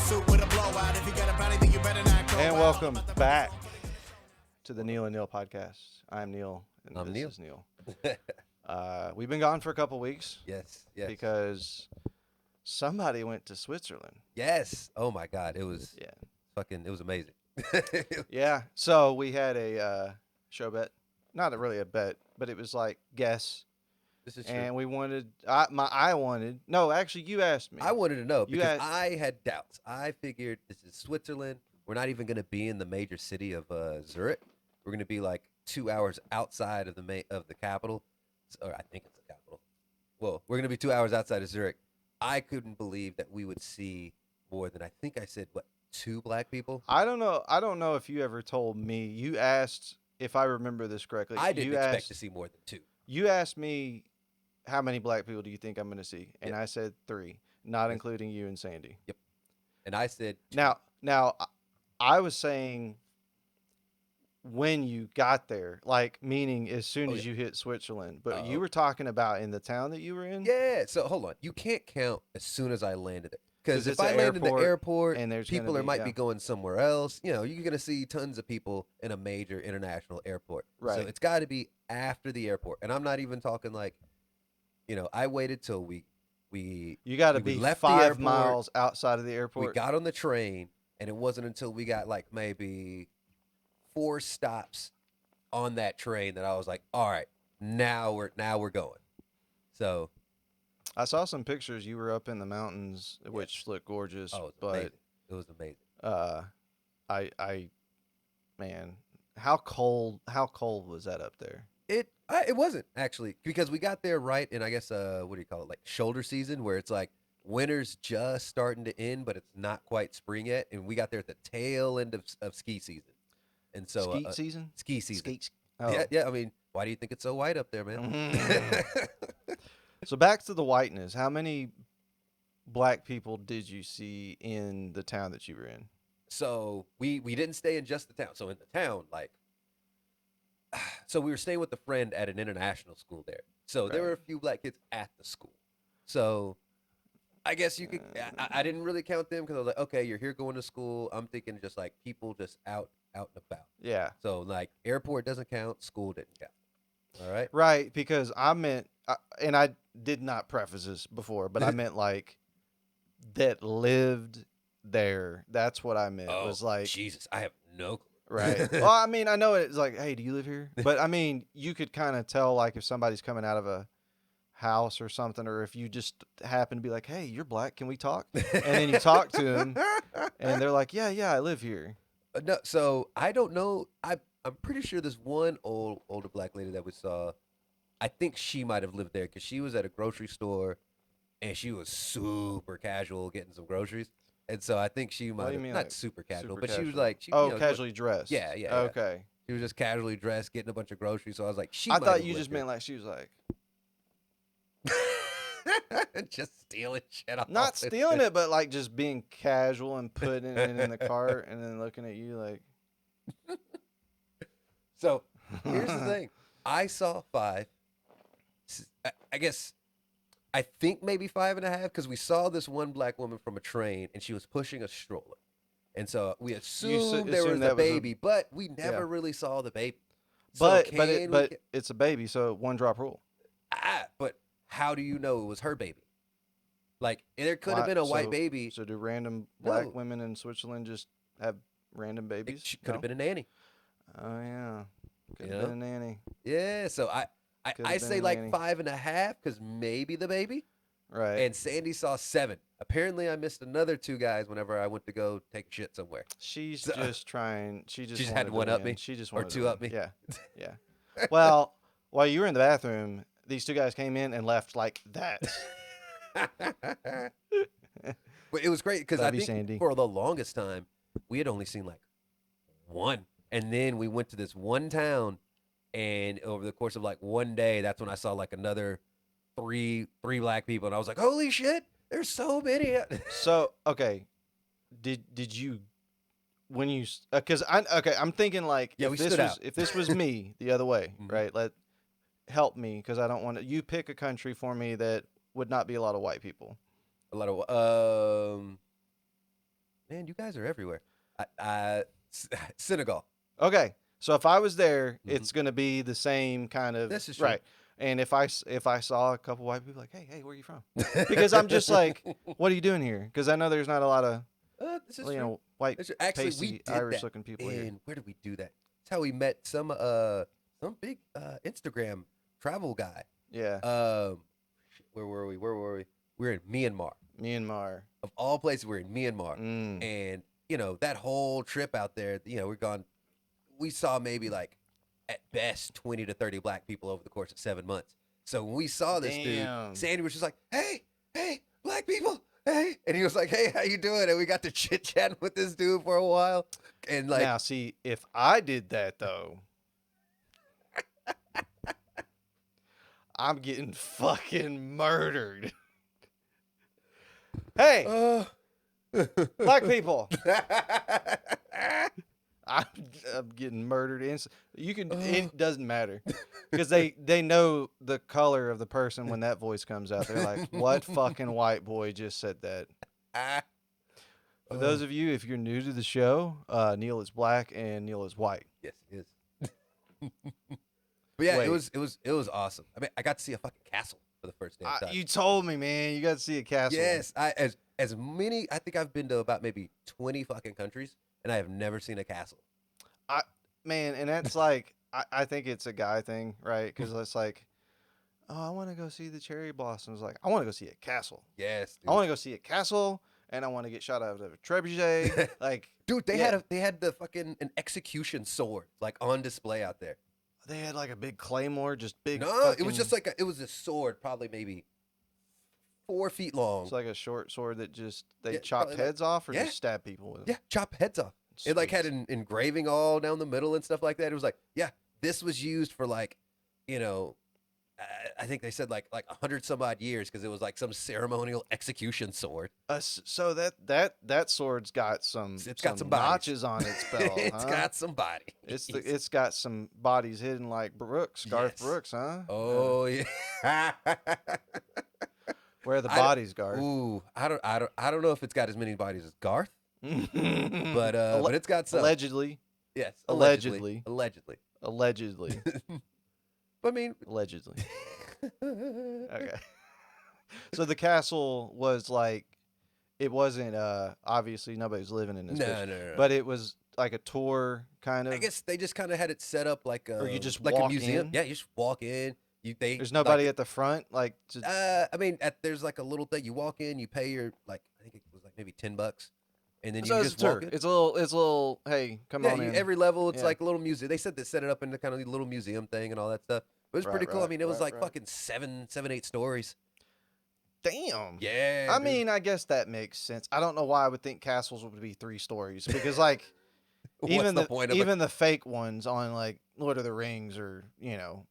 And welcome back to the Neal and Neal podcast. I'm Neal, and I'm this Neal. is Neal. We've been gone for a couple weeks Yes. because somebody went to Switzerland. Yes. Oh my God. It was Yeah. it was amazing. Yeah. So we had a show bet. Not really a bet, but it was like guess. This is true. And we wanted, no, actually you asked me. I wanted to know You because asked- I had doubts. I figured this is Switzerland. We're not even going to be in the major city of Zurich. We're going to be like 2 hours outside of the capital, or I think it's the capital. Well, we're going to be 2 hours outside of Zurich. I couldn't believe that we would see more than, I think I said, what, 2 black people? I don't know if you ever told me. You asked, if I remember this correctly. I didn't you expect asked, to see more than 2. You asked me how many black people do you think I'm going to see, and Yep. I said 3, not Yes. including you and Sandy. Yep. And I said 2. Now, I was saying when you got there, like meaning as soon as you hit Switzerland, but you were talking about in the town that you were in. Yeah, so hold on. You can't count as soon as I landed there. Because if it's I an land in the airport and there's people gonna be, might be going somewhere else. You know, you're going to see tons of people in a major international airport. Right. So it's got to be after the airport. And I'm not even talking like, you know, I waited till we You got to we be left the 5 airport, miles outside of the airport. we got on the train, and it wasn't until we got like maybe 4 stops on that train that I was like, all right, now we're going. So I saw some pictures. You were up in the mountains, which looked gorgeous. oh, but it was amazing. I man, how cold was that up there? It wasn't actually, because we got there right in, I guess, what do you call it, like shoulder season, where it's like winter's just starting to end, but it's not quite spring yet, and we got there at the tail end of ski season, and so Skeet season. ski season. Skeet. Oh. Yeah. I mean, why do you think it's so white up there, man? So back to the whiteness. How many black people did you see in the town that you were in? So we didn't stay in just the town. So in the town, like, so we were staying with a friend at an international school there. So there were a few black kids at the school. So I guess you could. I didn't really count them because I was like, okay, you're here going to school. I'm thinking just like people just out and about. Yeah. So like airport doesn't count, school didn't count. All right. Right, because I meant, and I did not preface this before, but I meant like that lived there. That's what I meant. Oh, Was like Jesus, I have no clue. Right. Well, I mean, I know it's like, hey, do you live here? But I mean, you could kind of tell like if somebody's coming out of a house or something, or if you just happen to be like, hey, you're black, can we talk? And then you talk to them, and they're like, yeah, I live here. No, so I don't know. I'm pretty sure there's one older black lady that we saw. I think she might have lived there because she was at a grocery store, and she was super casual getting some groceries. And so I think she might have, not like super casual, super but she was casual? like, Casually dressed. Yeah. Okay. She was just casually dressed, getting a bunch of groceries. So I was like, I thought you just meant like she was like just stealing shit off. not stealing it, but like just being casual and putting it in the cart and then looking at you like. So here's the thing: I saw 5. I guess. I think maybe 5.5, because we saw this one black woman from a train and she was pushing a stroller. And so we assumed there was a baby, but we never really saw the baby. But it's a baby, so 1 drop rule. But how do you know it was her baby? Like, there could have been a white baby. So do random black women in Switzerland just have random babies? She could have been a nanny. Oh, yeah. Could have been a nanny. Yeah, so I say like 5.5 because maybe the baby. Right. And Sandy saw 7. Apparently, I missed another 2 guys whenever I went to go take a shit somewhere. She's just trying. She just had one up me. She just or wanted 2 up me. Yeah. Well, while you were in the bathroom, these 2 guys came in and left like that. But it was great because I think Sandy. for the longest time we had only seen like 1, and then we went to this one town. And over the course of like one day, that's when I saw like another three black people, and I was like, "Holy shit! There's so many." So okay, did you when you because I'm thinking like if this was me the other way, right? Help me because I don't want to. You pick a country for me that would not be a lot of white people. A lot of man, you guys are everywhere. Senegal. Okay, so if I was there, Mhm. it's gonna be the same kind of This is true. right. And if I saw a couple white people, like, hey, where are you from? Because I'm just like, what are you doing here? Because I know there's not a lot of This is true. white Actually, we pasty did Irish that. looking people here. And where did we do that? That's how we met some big Instagram travel guy. Yeah, Where were we? We were in Myanmar. Myanmar. Of all places, we're in Myanmar. Mm. And that whole trip out there, we're gone. We saw maybe like at best 20 to 30 black people over the course of 7 months. So when we saw this dude, Damn. Sandy was just like, hey, black people, hey. And he was like, hey, how you doing? And we got to chit-chatting with this dude for a while. And like, Now, see, if I did that though, I'm getting fucking murdered. Hey, black people. I'm getting murdered. You can. It doesn't matter because they know the color of the person when that voice comes out. They're like, "What fucking white boy just said that?" For those of you, if you're new to the show, Neal is black and Neal is white. Yes, he is. But yeah, Wait. it was awesome. I mean, I got to see a fucking castle for the first damn time. You told me, man. You got to see a castle. Yes, as many. I think I've been to about maybe 20 fucking countries, and I have never seen a castle. Man, and that's like, I think it's a guy thing, right? Because it's like, oh, I want to go see the cherry blossoms. Like, I want to go see a castle. Yes, dude. I want to go see a castle, and I want to get shot out of a trebuchet. Like, dude, they had the fucking an execution sword like on display out there. They had like a big claymore, just big. No, it was just like it was a sword, probably maybe 4 feet long. It's like a short sword that just they Yeah, chopped probably heads off, or yeah. just stab people with it. Yeah, chop heads off. It like had an engraving all down the middle and stuff like that. It was like, yeah, this was used for like, I think they said like 100 some odd years because it was like some ceremonial execution sword. So that sword's got some notches on its belt. It's got some body. It's got some bodies hidden like Brooks, Garth Brooks, huh? Oh yeah. Where are the bodies, Garth? Ooh, I don't know if it's got as many bodies as Garth, but it's got some. Allegedly. Yes. Allegedly. Allegedly. I mean, allegedly. Okay. So the castle was like, it wasn't obviously nobody's living in this. No. But it was like a tour kind of. I guess they just kind of had it set up like or you just like walk a museum. in? Yeah, you just walk in. There's nobody at the front, like. I mean, there's like a little thing. You walk in, you pay your I think it was like maybe $10, and then you just walk in. It's a little. Hey, come on in. Every level, it's like a little museum. They said they set it up into kind of a little museum thing and all that stuff. It was pretty cool. I mean, it was like fucking 7, 8 stories. Damn. Yeah. I mean, I guess that makes sense. I don't know why I would think castles would be 3 stories because like. Even the fake ones on like Lord of the Rings, or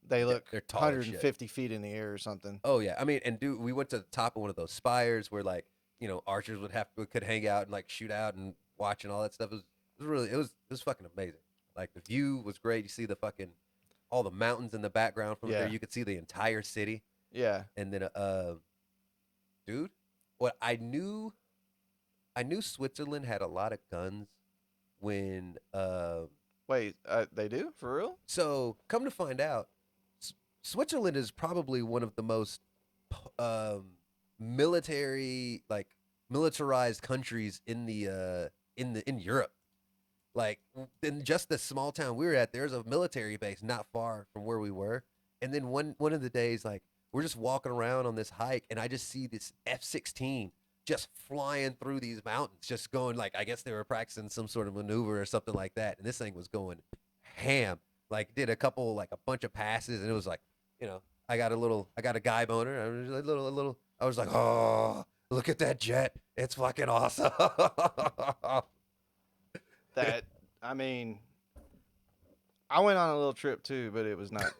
they look they're 150 feet in the air or something. Oh yeah, I mean, and dude, we went to the top of one of those spires where like archers could hang out and like shoot out and watch and all that stuff. It was fucking amazing. Like the view was great. You see the fucking all the mountains in the background from there. You could see the entire city. Yeah. And then dude, what I knew Switzerland had a lot of guns. When wait, they do for real? So come to find out, Switzerland is probably one of the most militarized countries in Europe. Like in just the small town we were at, there's a military base not far from where we were. And then one of the days, like we're just walking around on this hike, and I just see this F-16 just flying through these mountains, just going like, I guess they were practicing some sort of maneuver or something like that. And this thing was going ham. Like did a bunch of passes, and it was like, I got a guy boner. I was like, I was like, oh, look at that jet. It's fucking awesome. I mean, I went on a little trip too, but it was not.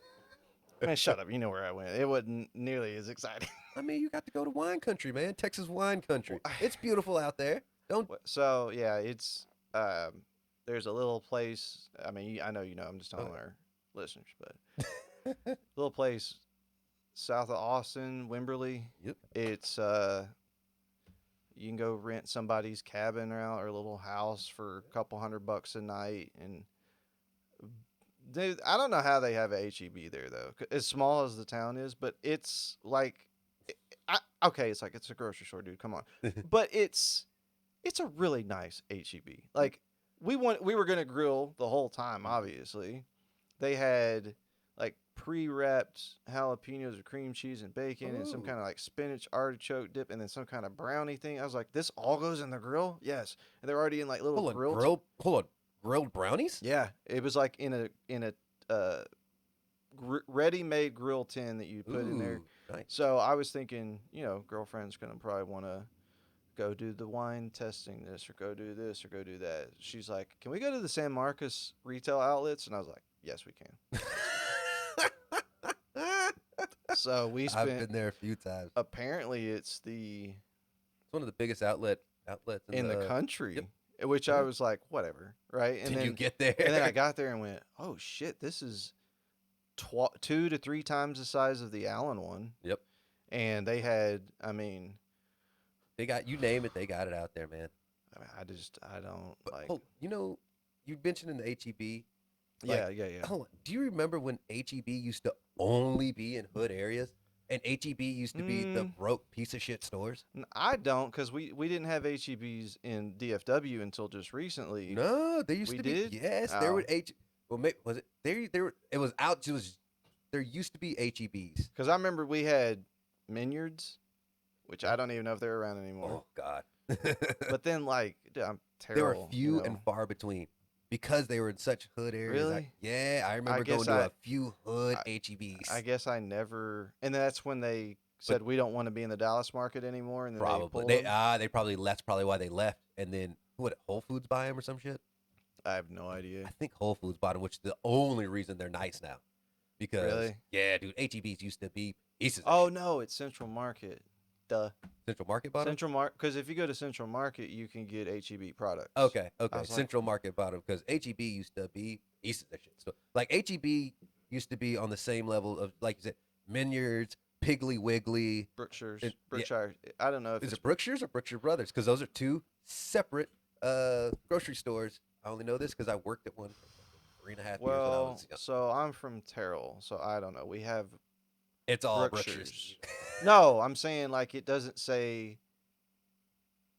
Man, shut up. You know where I went. It wasn't nearly as exciting. I mean, you got to go to wine country, man. Texas wine country. It's beautiful out there. So yeah, it's there's a little place. I mean, I know I'm just telling our listeners, but little place south of Austin, Wimberley. Yep. It's You can go rent somebody's cabin out or a little house for a couple $100 a night, and dude, I don't know how they have a HEB there though. As small as the town is, but it's like, okay, it's like it's a grocery store, dude. Come on, but it's a really nice HEB. Like we were gonna grill the whole time. Obviously, they had like pre-wrapped jalapenos with cream cheese and bacon, and some Ooh. kind of like spinach artichoke dip, and then some kind of brownie thing. I was like, this all goes in the grill? Yes, and they're already in like little grilled. Hold on, grilled brownies? Yeah, it was like in a ready-made grill tin that you put in there. Ooh, nice. So I was thinking, girlfriend's gonna probably want to go do the wine testing this or go do this or go do that. She's like, can we go to the San Marcos retail outlets? And I was like, yes, we can. So we I've spent. been there a few times. Apparently, it's One of the biggest outlets in the country, Yep. which I was like, whatever, right? And Did then you get there? and then I got there and went, oh shit, this is 2 to 3 times the size of the Allen one. Yep. And they had, I mean, They got, you name it, they got it out there, man. I don't But like. you mentioned in the HEB. Yeah. Hold on. Do you remember when HEB used to only be in hood areas? And HEB used to be the broke piece of shit stores? I don't, because we didn't have HEBs in DFW until just recently. No, they used We to did? be. Yes, Oh. there were was it? It was out. It was, there used to be HEBs. Because I remember we had Minyards, which I don't even know if they're around anymore. Oh, God. But then, like, dude, I'm There terrible. were few and far between because they were in such hood areas. Really? Yeah, I remember guess going to a few hood HEBs. I guess I never. And that's when they said we don't want to be in the Dallas market anymore. And then Probably. They pulled them. They probably, that's probably why they left. And then, what, Whole Foods buy them or some shit? I have no idea. I think Whole Foods bought them, which is the only reason they're nice now. Because, Really? yeah, dude, HEBs used to be pieces of Oh, shit. no, it's Central Market. Duh. Central Market bought them? Central Market. Because if you go to Central Market, you can get HEB products. Okay. was Central Market bought them because HEB used to be pieces of shit. So, like, HEB used to be on the same level of, like you said, Minyards, Piggly Wiggly. Brookshires. Yeah. Brookshire. I don't know if Is it's it Brookshire's or Brookshire Brothers? Because those are two separate grocery stores. I only know this because I worked at one for 3.5 years when I Well, was young. so I'm from Terrell, so I don't know. We have It's all Brookshire's. Brookshire's. No, I'm saying like it doesn't say.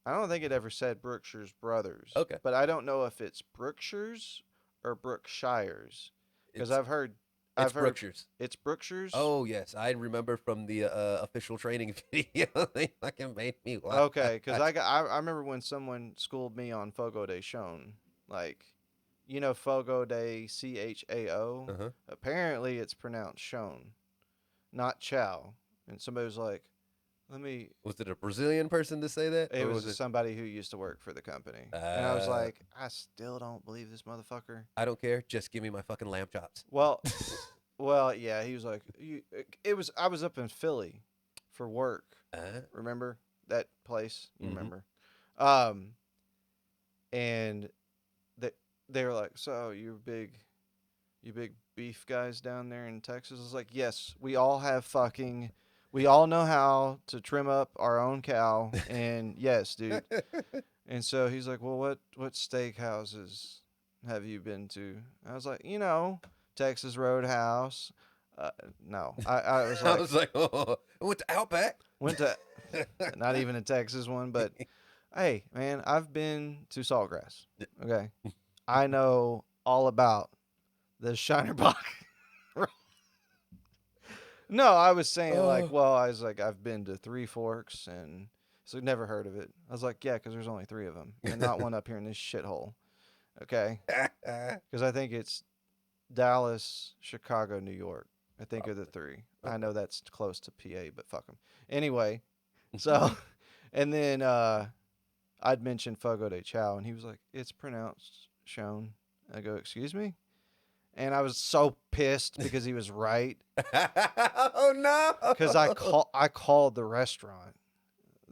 I don't think it ever said Brookshire's Brothers. Okay. But I don't know if it's Brookshire's or Brookshire's because I've heard. It's Brookshire's. It's Brookshire's. Oh yes, I remember from the official training video. They fucking made me laugh. Okay, because I remember when someone schooled me on Fogo de Chão, like, Fogo de Chao. Uh-huh. Apparently, it's pronounced Shone, not Chow. And somebody was like, "Let me." Was it a Brazilian person to say that? It or was somebody who used to work for the company, and I was like, I still don't believe this motherfucker. I don't care. Just give me my fucking lamb chops. Well, well, yeah. He was like, I was up in Philly for work. Remember that place? You remember? And they were like, so you big beef guys down there in Texas? I was like, yes, we all know how to trim up our own cow, and yes, dude. And so he's like, well, what steakhouses have you been to? I was like, Texas Roadhouse. No, I was like, I was like, oh, I went to Outback. Went to not even a Texas one, but hey, man, I've been to Saltgrass. Okay, I know all about the Shinerbach. No, I was saying I've been to Three Forks, and so never heard of it. I was like, yeah, because there's only 3 of them, and not one up here in this shithole. Okay, because I think it's Dallas, Chicago, New York. I think are the 3. I know that's close to PA, but fuck them. Anyway, so, and then I'd mentioned Fogo de Chao, and he was like, it's pronounced Shone. I go, excuse me? And I was so pissed because he was right. Oh, no. Because I called the restaurant.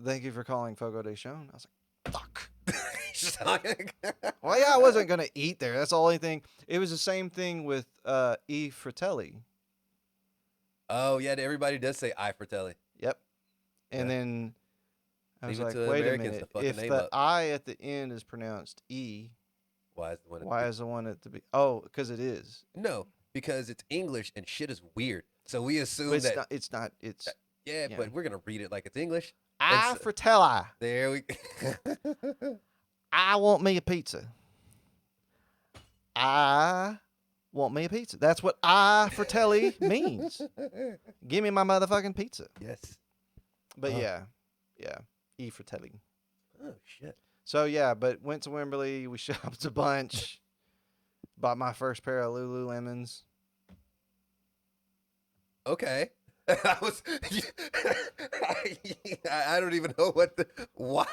Thank you for calling Fogo de Chao. I was like, fuck. Well, yeah, I wasn't going to eat there. That's the only thing. It was the same thing with E. Fratelli. Oh, yeah, everybody does say I Fratelli. Yep. And then I was Leave it like, to wait a Americans minute. to fucking If name the up. I at the end is pronounced E, Why is the one? why is the one at the B? Oh, because it is. No, because it's English and shit is weird. So we But assume it's that. not. It's not. It's Yeah, yeah. but we're gonna read it like it's English. I for tell There we. I want me a pizza. I want me a pizza. That's what I for telly means. Give me my motherfucking pizza. Yes. But Oh. yeah. E for telly. Oh shit. So yeah, but went to Wimberley. We shopped a bunch. Bought my first pair of Lululemons. Okay. I was. I don't even know why.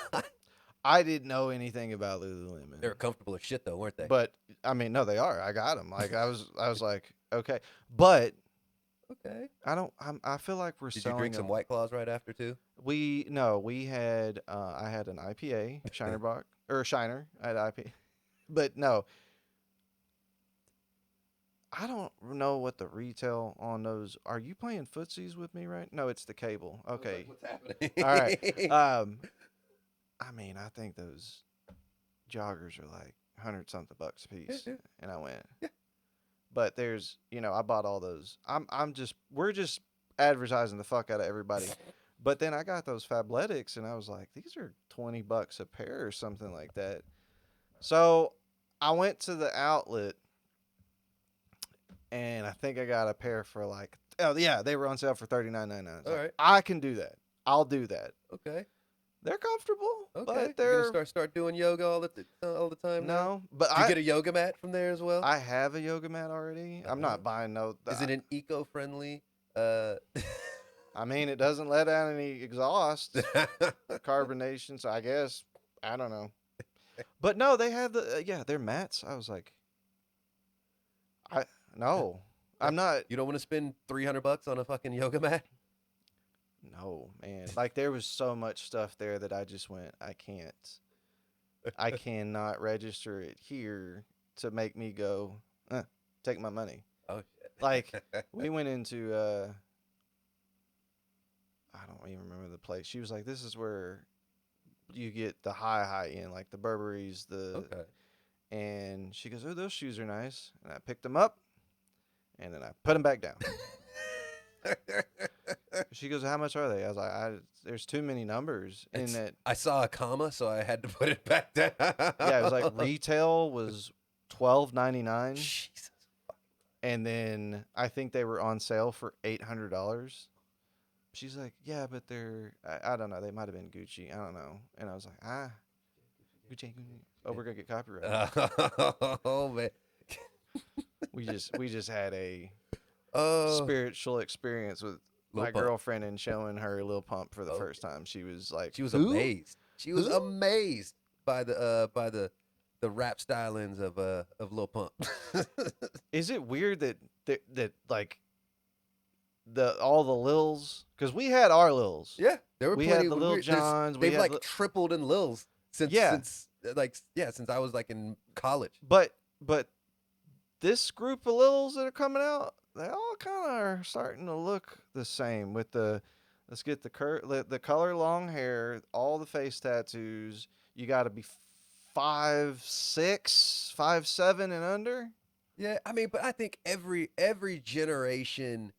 I didn't know anything about Lululemon. They were comfortable as shit though, weren't they? But I mean, no, they are. I got them. Like I was like, okay, but okay. I feel like we're Did selling. you drink some White Claws right after too? We had. I had an IPA, Shiner Bock or Shiner. I had IPA, but no. I don't know what the retail on those. Are you playing footsies with me right? No, it's the cable. Okay. What's happening? All right. I mean, I think those joggers are like 100 something bucks a piece, and I went. Yeah. But there's, I bought all those. We're just advertising the fuck out of everybody. But then I got those Fabletics, and I was like, these are 20 bucks a pair or something like that. So I went to the outlet. And I think I got a pair for like, oh yeah, they were on sale for $39.99. All right. I can do that. I'll do that. Okay. They're comfortable, Okay. but they're You're gonna start doing yoga all the time. Now? no. But Did you get a yoga mat from there as well? I have a yoga mat already. I'm not buying no. Is it an eco-friendly? I mean, it doesn't let out any exhaust carbonation, so I guess I don't know. But no, they have they're mats. I was like, no, I'm not. You don't want to spend $300 on a fucking yoga mat? No, man. Like there was so much stuff there that I just went, I can't. I cannot register it here to make me go, take my money. Oh shit. Like we went into I don't even remember the place. She was like, this is where you get the high end, like the Burberrys, Okay. and she goes, oh, those shoes are nice. And I picked them up and then I put them back down. She goes, how much are they? I was like, there's too many numbers in that. I saw a comma, so I had to put it back down. Yeah, it was like retail was $12.99, Jesus. and then I think they were on sale for $800. She's like, yeah, but they're I don't know, they might have been Gucci, I don't know. And I was like, Gucci. Oh, we're gonna get copyrighted. Oh man. we just had a Oh. spiritual experience with Lil my Pump. girlfriend and showing her Lil Pump for the first time. She was like, She was "Who?" amazed. She was amazed by the rap stylings of Lil Pump. Is it weird that like all the Lils, because we had our Lils. Yeah, there were We plenty. had the Lil Jons. They've like tripled in Lils since since I was like in college. But this group of Lils that are coming out, they all kind of are starting to look the same with let's get the color long hair, all the face tattoos. You got to be 5'6", 5'7", and under. Yeah, I mean, but I think every generation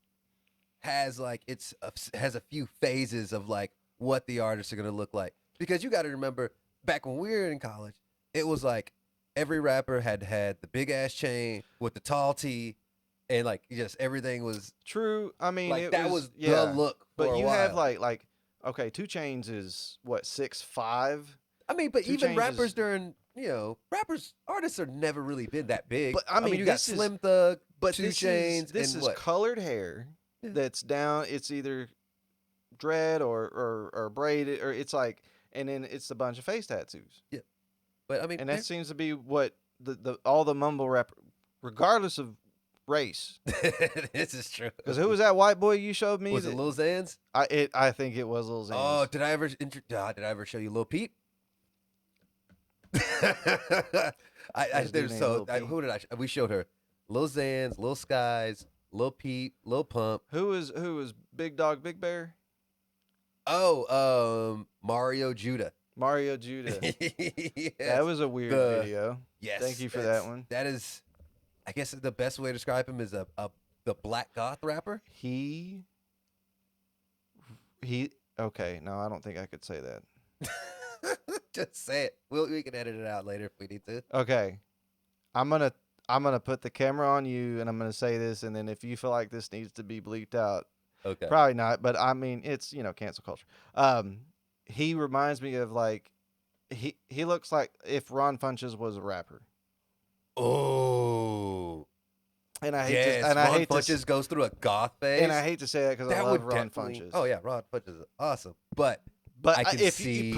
has like has a few phases of like what the artists are gonna look like, because you got to remember back when we were in college, it was like every rapper had the big ass chain with the tall tee, and like just everything was true. I mean, like that was yeah. the look. But you have while. like okay, 2 Chainz is what, 6'5". I mean, but 2 even Chainz rappers is, during artists are never really been that big. But I mean, you got Slim Thug, but 2 Chainz, this and is what? colored hair that's down. It's either dread or braided, or it's like, and then it's a bunch of face tattoos. Yeah, but I mean, and that seems to be what all the mumble rap, regardless of race. This is true. Because who was that white boy you showed me? Was it Lil Xans? I think it was Lil Xans. Oh, did I ever show you Lil Peep? We showed her Lil Xans, Lil Skies, Lil Peep, Lil Pump. Who was Big Dog Big Bear? Oh, Mario Judah. Mario Judah. Yes. That was a weird video. Yes. Thank you for that one. That is, I guess the best way to describe him is the black goth rapper. He. Okay, no, I don't think I could say that. Just say it. We can edit it out later if we need to. Okay, I'm gonna put the camera on you, and I'm gonna say this, and then if you feel like this needs to be bleeped out, Okay. probably not. But I mean, it's cancel culture. He reminds me of like he looks like if Ron Funches was a rapper. Oh. And I hate yes, to, and I Ron hate Funches to, goes through a goth phase. and I hate to say that because I that love would Ron definitely. Funches. Oh yeah, Ron Funches is awesome. But But I can if see-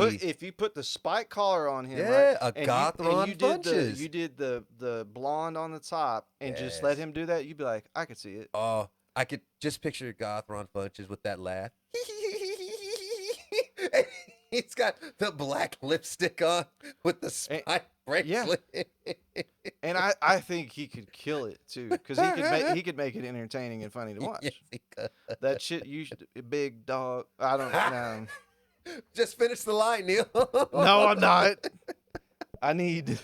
you put the spike collar on him, Yeah, right, a and goth Ron you did Funches. you did the blonde on the top, and just let Yes. him do that, you'd be like, I could see it. oh, I could just picture goth Ron Funches with that laugh. He's got the black lipstick on with the spike bracelet. And I think he could kill it too, because he could make it entertaining and funny to watch. Yes, he could. That shit, big dog. I don't know. Just finish the line, Neal. No, I'm not. I need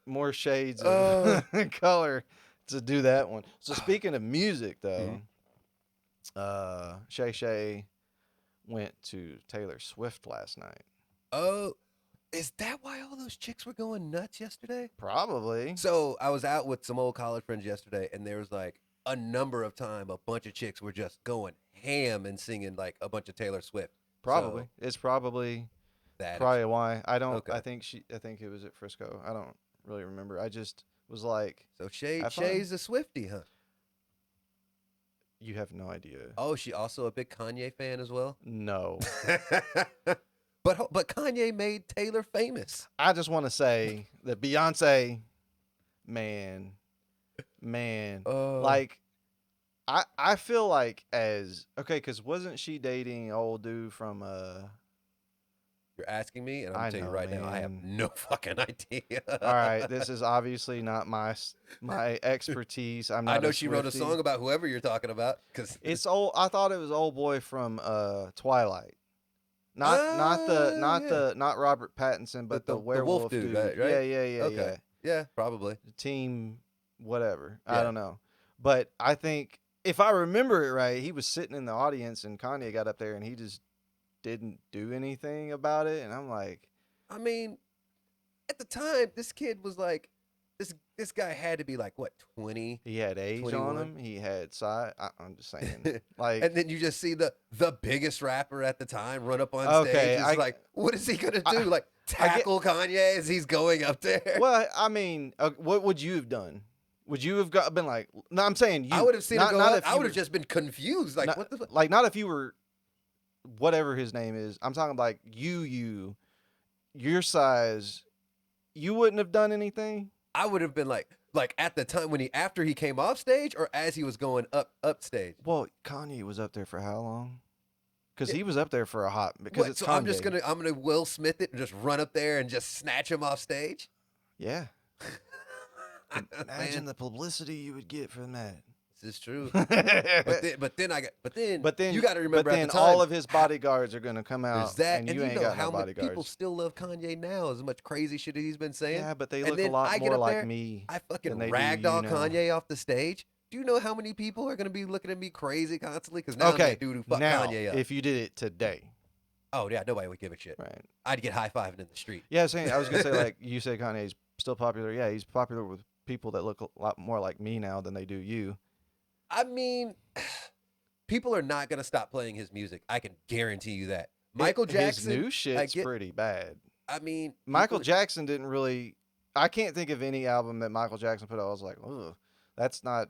more shades of color to do that one. So speaking of music, though, Shay Shay went to Taylor Swift last night. Oh, is that why all those chicks were going nuts yesterday? Probably. So I was out with some old college friends yesterday, and there was like a number of time a bunch of chicks were just going ham and singing like a bunch of Taylor Swift. Probably. So It's probably that probably why. I don't. Okay. I think it was at Frisco. I don't really remember. I just was like, so have fun. Shay's a Swiftie, huh? you have no idea. Oh, she also a big Kanye fan as well. No. But Kanye made Taylor famous. I just want to say that Beyonce, man, like, I feel like because wasn't she dating old dude from You're asking me, and I'm I telling you know, right now, I have man. no fucking idea. All right, this is obviously not my expertise. I'm not. I know she wrote a Swiftie. song about whoever you're talking about, because It's old. I thought it was old boy from Twilight. Not Robert Pattinson, but the werewolf dude. right? Yeah. Okay. Yeah, probably. Team whatever. Yeah. I don't know. But I think if I remember it right, he was sitting in the audience and Kanye got up there and he just didn't do anything about it. And I'm like, I mean, at the time, this kid was like, this guy had to be like, what, 20? he had age 21. on him. He had size. I'm just saying. Like, And then you just see the biggest rapper at the time run up on Okay, stage. It's like, what is he gonna do? Like tackle Kanye as he's going up there? well, I mean, what would you have done? Would you have been like? No, I'm saying you. I would have seen not, him go not up. if I you would have were- just been confused. Like, not, what the fuck? like not if you were, whatever his name is. I'm talking like your size. You wouldn't have done anything. I would have been like at the time after he came off stage or as he was going up stage. Well, Kanye was up there for how long? Because he was up there for a hot. Because What, it's so Kanye. I'm gonna Will Smith it and just run up there and just snatch him off stage. Yeah. Imagine Man, the publicity you would get from that. this is true. but But then then you got to remember But then at the time, all of his bodyguards are gonna come out, there's that, and and you ain't know got how no many bodyguards. people still love Kanye now, as much crazy shit that he's been saying. Yeah, but they And look a then lot I get more up like there, me. I fucking than they do ragdoll you now. Kanye off the stage. Do you know how many people are gonna be looking at me crazy constantly? Because now I'm Okay, that dude who fucked now Kanye up. if you did it today, Oh yeah, nobody would give a shit. right? I'd get high fiving in the street. Yeah, I was gonna say like you say Kanye's still popular. Yeah, he's popular with people that look a lot more like me now than they do you. I mean, people are not gonna stop playing his music. I can guarantee you that. Michael Jackson, his new shit's pretty bad. I mean, Michael people- Jackson didn't really. I can't think of any album that Michael Jackson put out. I was like, ugh, that's not.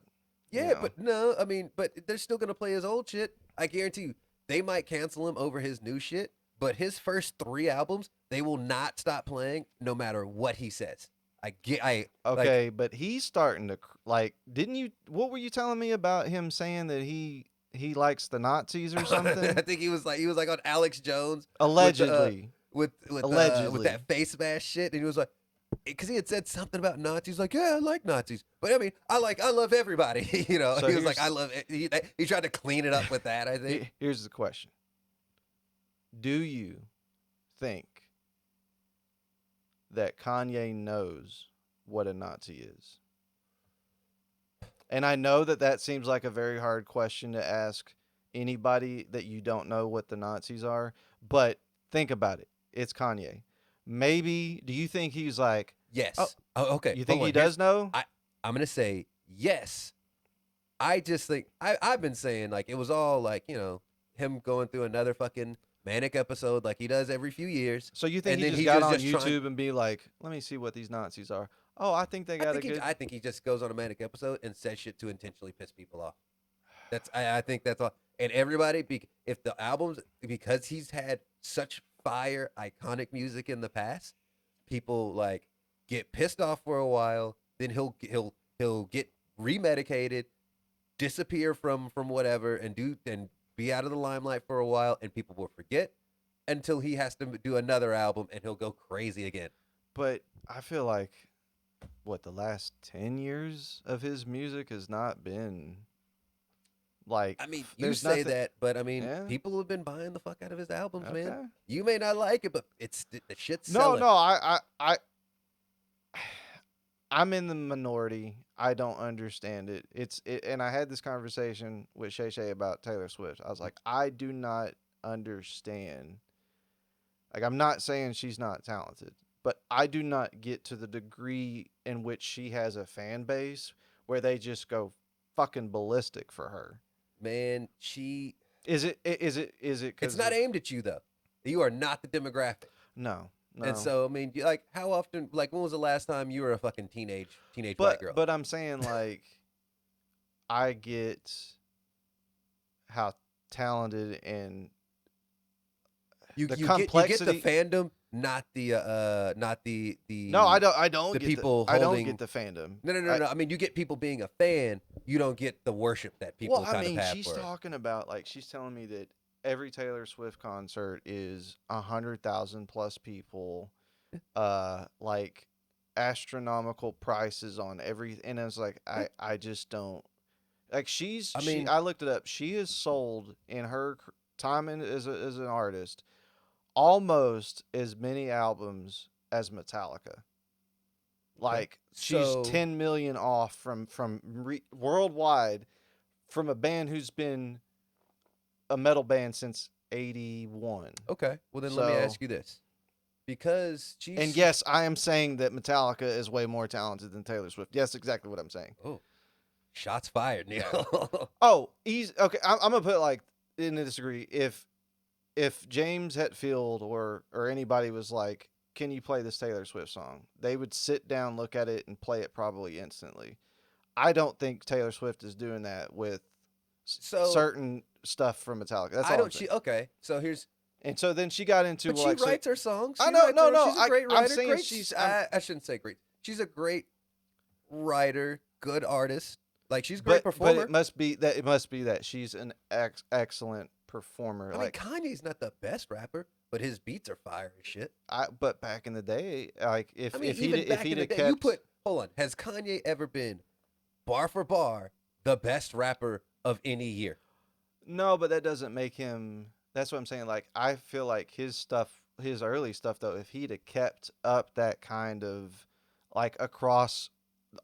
Yeah, you know. but no, I mean, but they're still gonna play his old shit. I guarantee you, they might cancel him over his new shit, but his first 3 albums, they will not stop playing no matter what he says. Okay, but he's starting to like. Didn't you? What were you telling me about him saying that he likes the Nazis or I something? think he was like on Alex Jones Allegedly. with Allegedly. that face mask shit, and he was like, because he had said something about Nazis, like, yeah, I like Nazis, but I mean, I love everybody, you know. So he was like, here's- I love it. He tried to clean it up with that. I think. Here's the question: Do you think that Kanye knows what a Nazi is? And I know that that seems like a very hard question to ask anybody that you don't know what the Nazis are, but think about it. It's Kanye. Maybe, do you think he's like, oh, Yes. Oh, okay. you Hold think on. he does know? I'm gonna say yes. I just think I've been saying like it was all like him going through another fucking manic episode like he does every few years, So you think and he then just he got was on just trying. YouTube and be like, let me see what these Nazis are. Oh, I think they got a good. I think he just goes on a manic episode and says shit to intentionally piss people off. I think that's all. And everybody, if the albums, because he's had such fire, iconic music in the past, people like get pissed off for a while. Then he'll get remedicated, disappear from whatever, and be out of the limelight for a while, and people will forget until he has to do another album, and he'll go crazy again. But I feel like, what, the last 10 years of his music has not been like, I mean, you there's say nothing. that, but I mean, Yeah. people have been buying the fuck out of his albums, man. Okay. You may not like it, but it's the shit's No, selling. no, I'm in the minority. I don't understand it. And I had this conversation with Shay Shay about Taylor Swift. I was like, I do not understand. Like, I'm not saying she's not talented, but I do not get to the degree in which she has a fan base where they just go fucking ballistic for her. Man, Is it? Is it? it's Because not aimed at you though. You are not the demographic. no, no. And so, I mean, like, how often? Like, when was the last time you were a fucking teenage white but girl? but I'm saying, like, I get how talented and you the you get complexity. the fandom, not the No, I don't the get people I don't holding. get the fandom. No. I mean, you get people being a fan. You don't get the worship that people Well, I kind mean, of have she's for her. talking about, like, she's telling me that every Taylor Swift concert is 100,000 plus people, like astronomical prices on every, and it's like I just don't like I mean, I looked it up. She has sold in her time as an artist almost as many albums as Metallica. Like, she's so 10 million off from worldwide from a band who's been a metal band since 81. okay. Well, then let me So, ask you this, because and yes, I am saying that Metallica is way more talented than Taylor Swift. Yes, exactly what I'm saying. Oh, shots fired, Neal. Oh, he's okay. I'm gonna put, like, in a disagree. If James Hetfield or anybody was like, "Can you play this Taylor Swift song?" They would sit down, look at it, and play it probably instantly. I don't think Taylor Swift is doing that with So certain stuff from Metallica. That's all I I'm don't. saying. Okay, so here's. And so then she got into, But well, she like, so, writes her songs. I She know, writes no, her- no. She's a great I'm writer. saying Great. she's. I shouldn't say great. She's a great writer, good artist. Like, she's a great performer. But it must be that she's an excellent performer. I mean, Like, Kanye's not the best rapper, but his beats are fire as shit. but back in the day, like, if I mean, if even he back in the have day, kept, hold on. Has Kanye ever been, bar for bar, the best rapper of any year? no, but that doesn't make him. That's what I'm saying. Like, I feel like his stuff, his early stuff, though, if he'd have kept up that kind of, like, across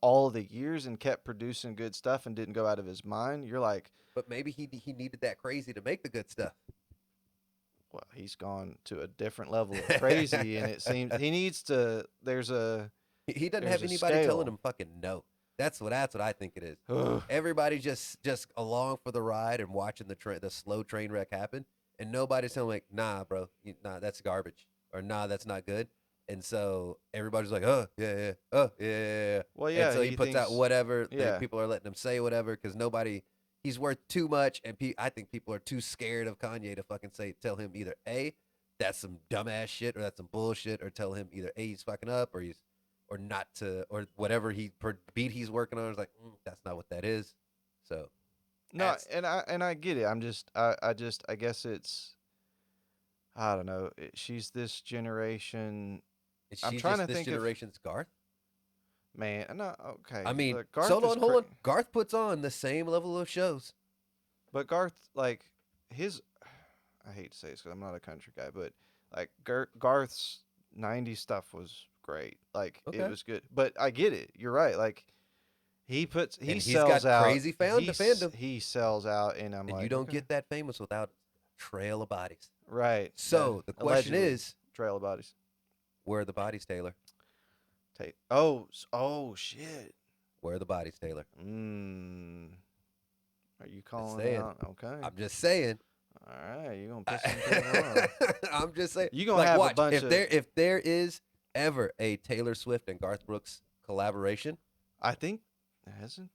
all the years and kept producing good stuff and didn't go out of his mind, you're like, But maybe he needed that crazy to make the good stuff. well, he's gone to a different level of crazy, and it seems he needs to. He doesn't There's have a anybody scale. telling him fucking no. That's what I think it is. Everybody just along for the ride and watching the slow train wreck happen, and nobody's telling him, like, nah, bro, nah, that's garbage, or nah, that's not good. And so everybody's like, oh yeah, oh yeah. Well, yeah, And so he he puts out thinks- whatever. yeah. People are letting him say whatever because nobody. He's worth too much, and I think people are too scared of Kanye to fucking tell him either A, that's some dumbass shit, or that's some bullshit, or tell him either A, he's fucking up, or not to, or whatever beat he's working on is like, that's not what that is. So No, and I get it. I guess it's, I don't know. She's this generation. is I'm she trying just to this think of- generation's Garth? Man, no, okay. I mean, look, Garth so is hold on. Garth puts on the same level of shows. But Garth, like, his, I hate to say this because I'm not a country guy, but like Garth's '90s stuff was great. Like it Okay. was good, but I get it. You're right. Like he And he's sells got out. crazy fandom. He sells out, and I'm And you like, don't okay, get that famous without a trail of bodies. right. Yeah, So the question allegedly, is, trail of bodies. where are the bodies, Taylor? Take. Oh, shit. Where are the bodies, Taylor? Are you Just calling saying. out? Okay. I'm just saying. All right. You gonna piss some people off? I'm just saying. You gonna Like, have watch a bunch if of. there is ever a Taylor Swift and Garth Brooks collaboration. I think it hasn't.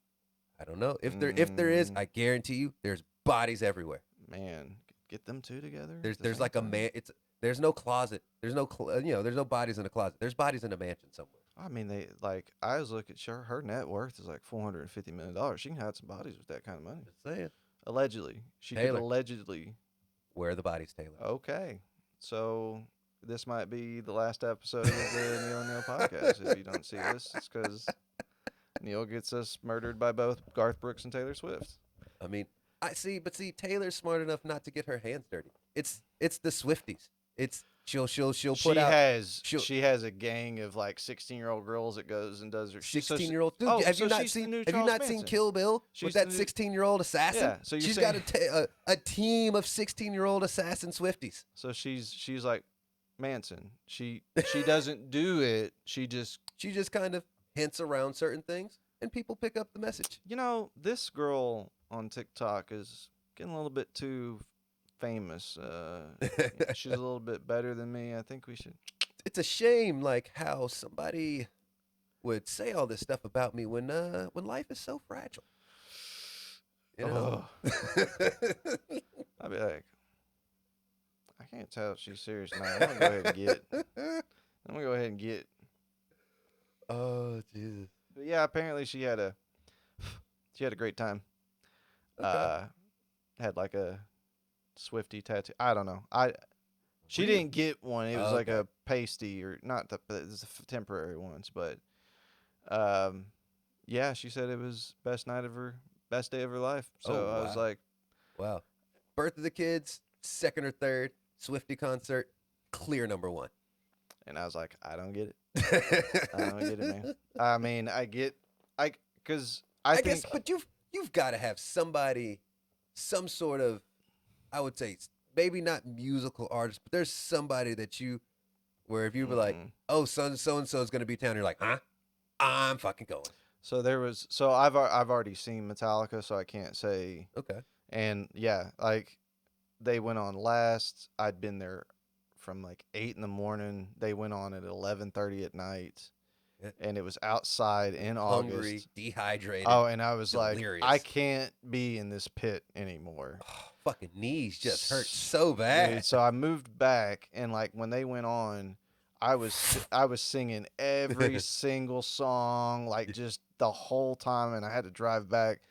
I don't know if there is. Mm. I guarantee you, there's bodies everywhere. Man, get them two together. There's like a man. There's no closet. There's no there's no bodies in a closet. There's bodies in a mansion somewhere. I mean, they like. I was looking. Her net worth is like $450 million. She can hide some bodies with that kind of money. Just saying. Allegedly, she Taylor. could allegedly. Where are the bodies, Taylor? Okay, so this might be the last episode of the Neal and Neal podcast. If you don't see this, it's because Neal gets us murdered by both Garth Brooks and Taylor Swift. I mean, I see, but see, Taylor's smart enough not to get her hands dirty. It's the Swifties. It's she'll put out. She has a gang of like 16-year-old girls that goes and does her 16-year-old. Dude, Oh, have so you not she's the seen? new Have you Charles not seen Manson. Kill Bill She's with the that new- 16-year-old assassin? Yeah, so you're she's saying- got a team of 16-year-old assassin Swifties. So she's like Manson. She doesn't do it. She just kind of hints around certain things, and people pick up the message. this girl on TikTok is getting a little bit too famous. She's a little bit better than me. I think we should. It's a shame, like how somebody would say all this stuff about me when life is so fragile. You know? I'd be like, I can't tell if she's serious or not. I'm gonna go ahead and get. I'm gonna go ahead and get. Oh Jesus! But yeah, apparently she had a great time. Okay. Had like a Swifty tattoo. I don't know. She Really? didn't get one. It was like Okay. a pasty or not the it's temporary ones, but yeah, she said it was best day of her life. So Oh, I was wow. like, Wow. Birth of the Kids, second or third, Swifty concert, clear number one. and I was like, I don't get it. I don't get it, man. I mean, because I think guess, but you've got to have somebody, some sort of, I would say, maybe not musical artist, but there's somebody that where if you were like, oh, so and so is going to be town, you're like, huh? I'm fucking going. so I've already seen Metallica, so I can't say. Okay. And yeah, like they went on last. I'd been there from like 8 in the morning. They went on at 11:30 at night, Yeah. and it was outside in Hungry, August. dehydrated. Oh, and I was delirious. like, I can't be in this pit anymore. Fucking knees just hurt so bad. Dude, so I moved back, and like when they went on, I was singing every single song, like just the whole time, and I had to drive back,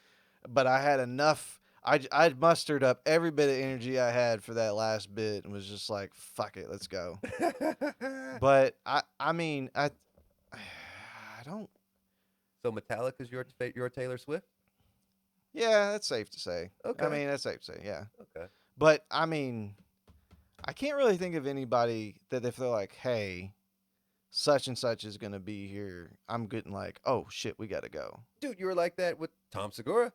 but I had enough. I'd mustered up every bit of energy I had for that last bit, and was just like, "Fuck it, let's go." But I mean, I don't. So Metallica's your Taylor Swift? Yeah, that's safe to say. Okay. I mean, that's safe to say. Yeah. Okay. But I mean, I can't really think of anybody that if they're like, "Hey, such and such is gonna be here," I'm getting like, "Oh shit, we gotta go." Dude, you were like that with Tom Segura.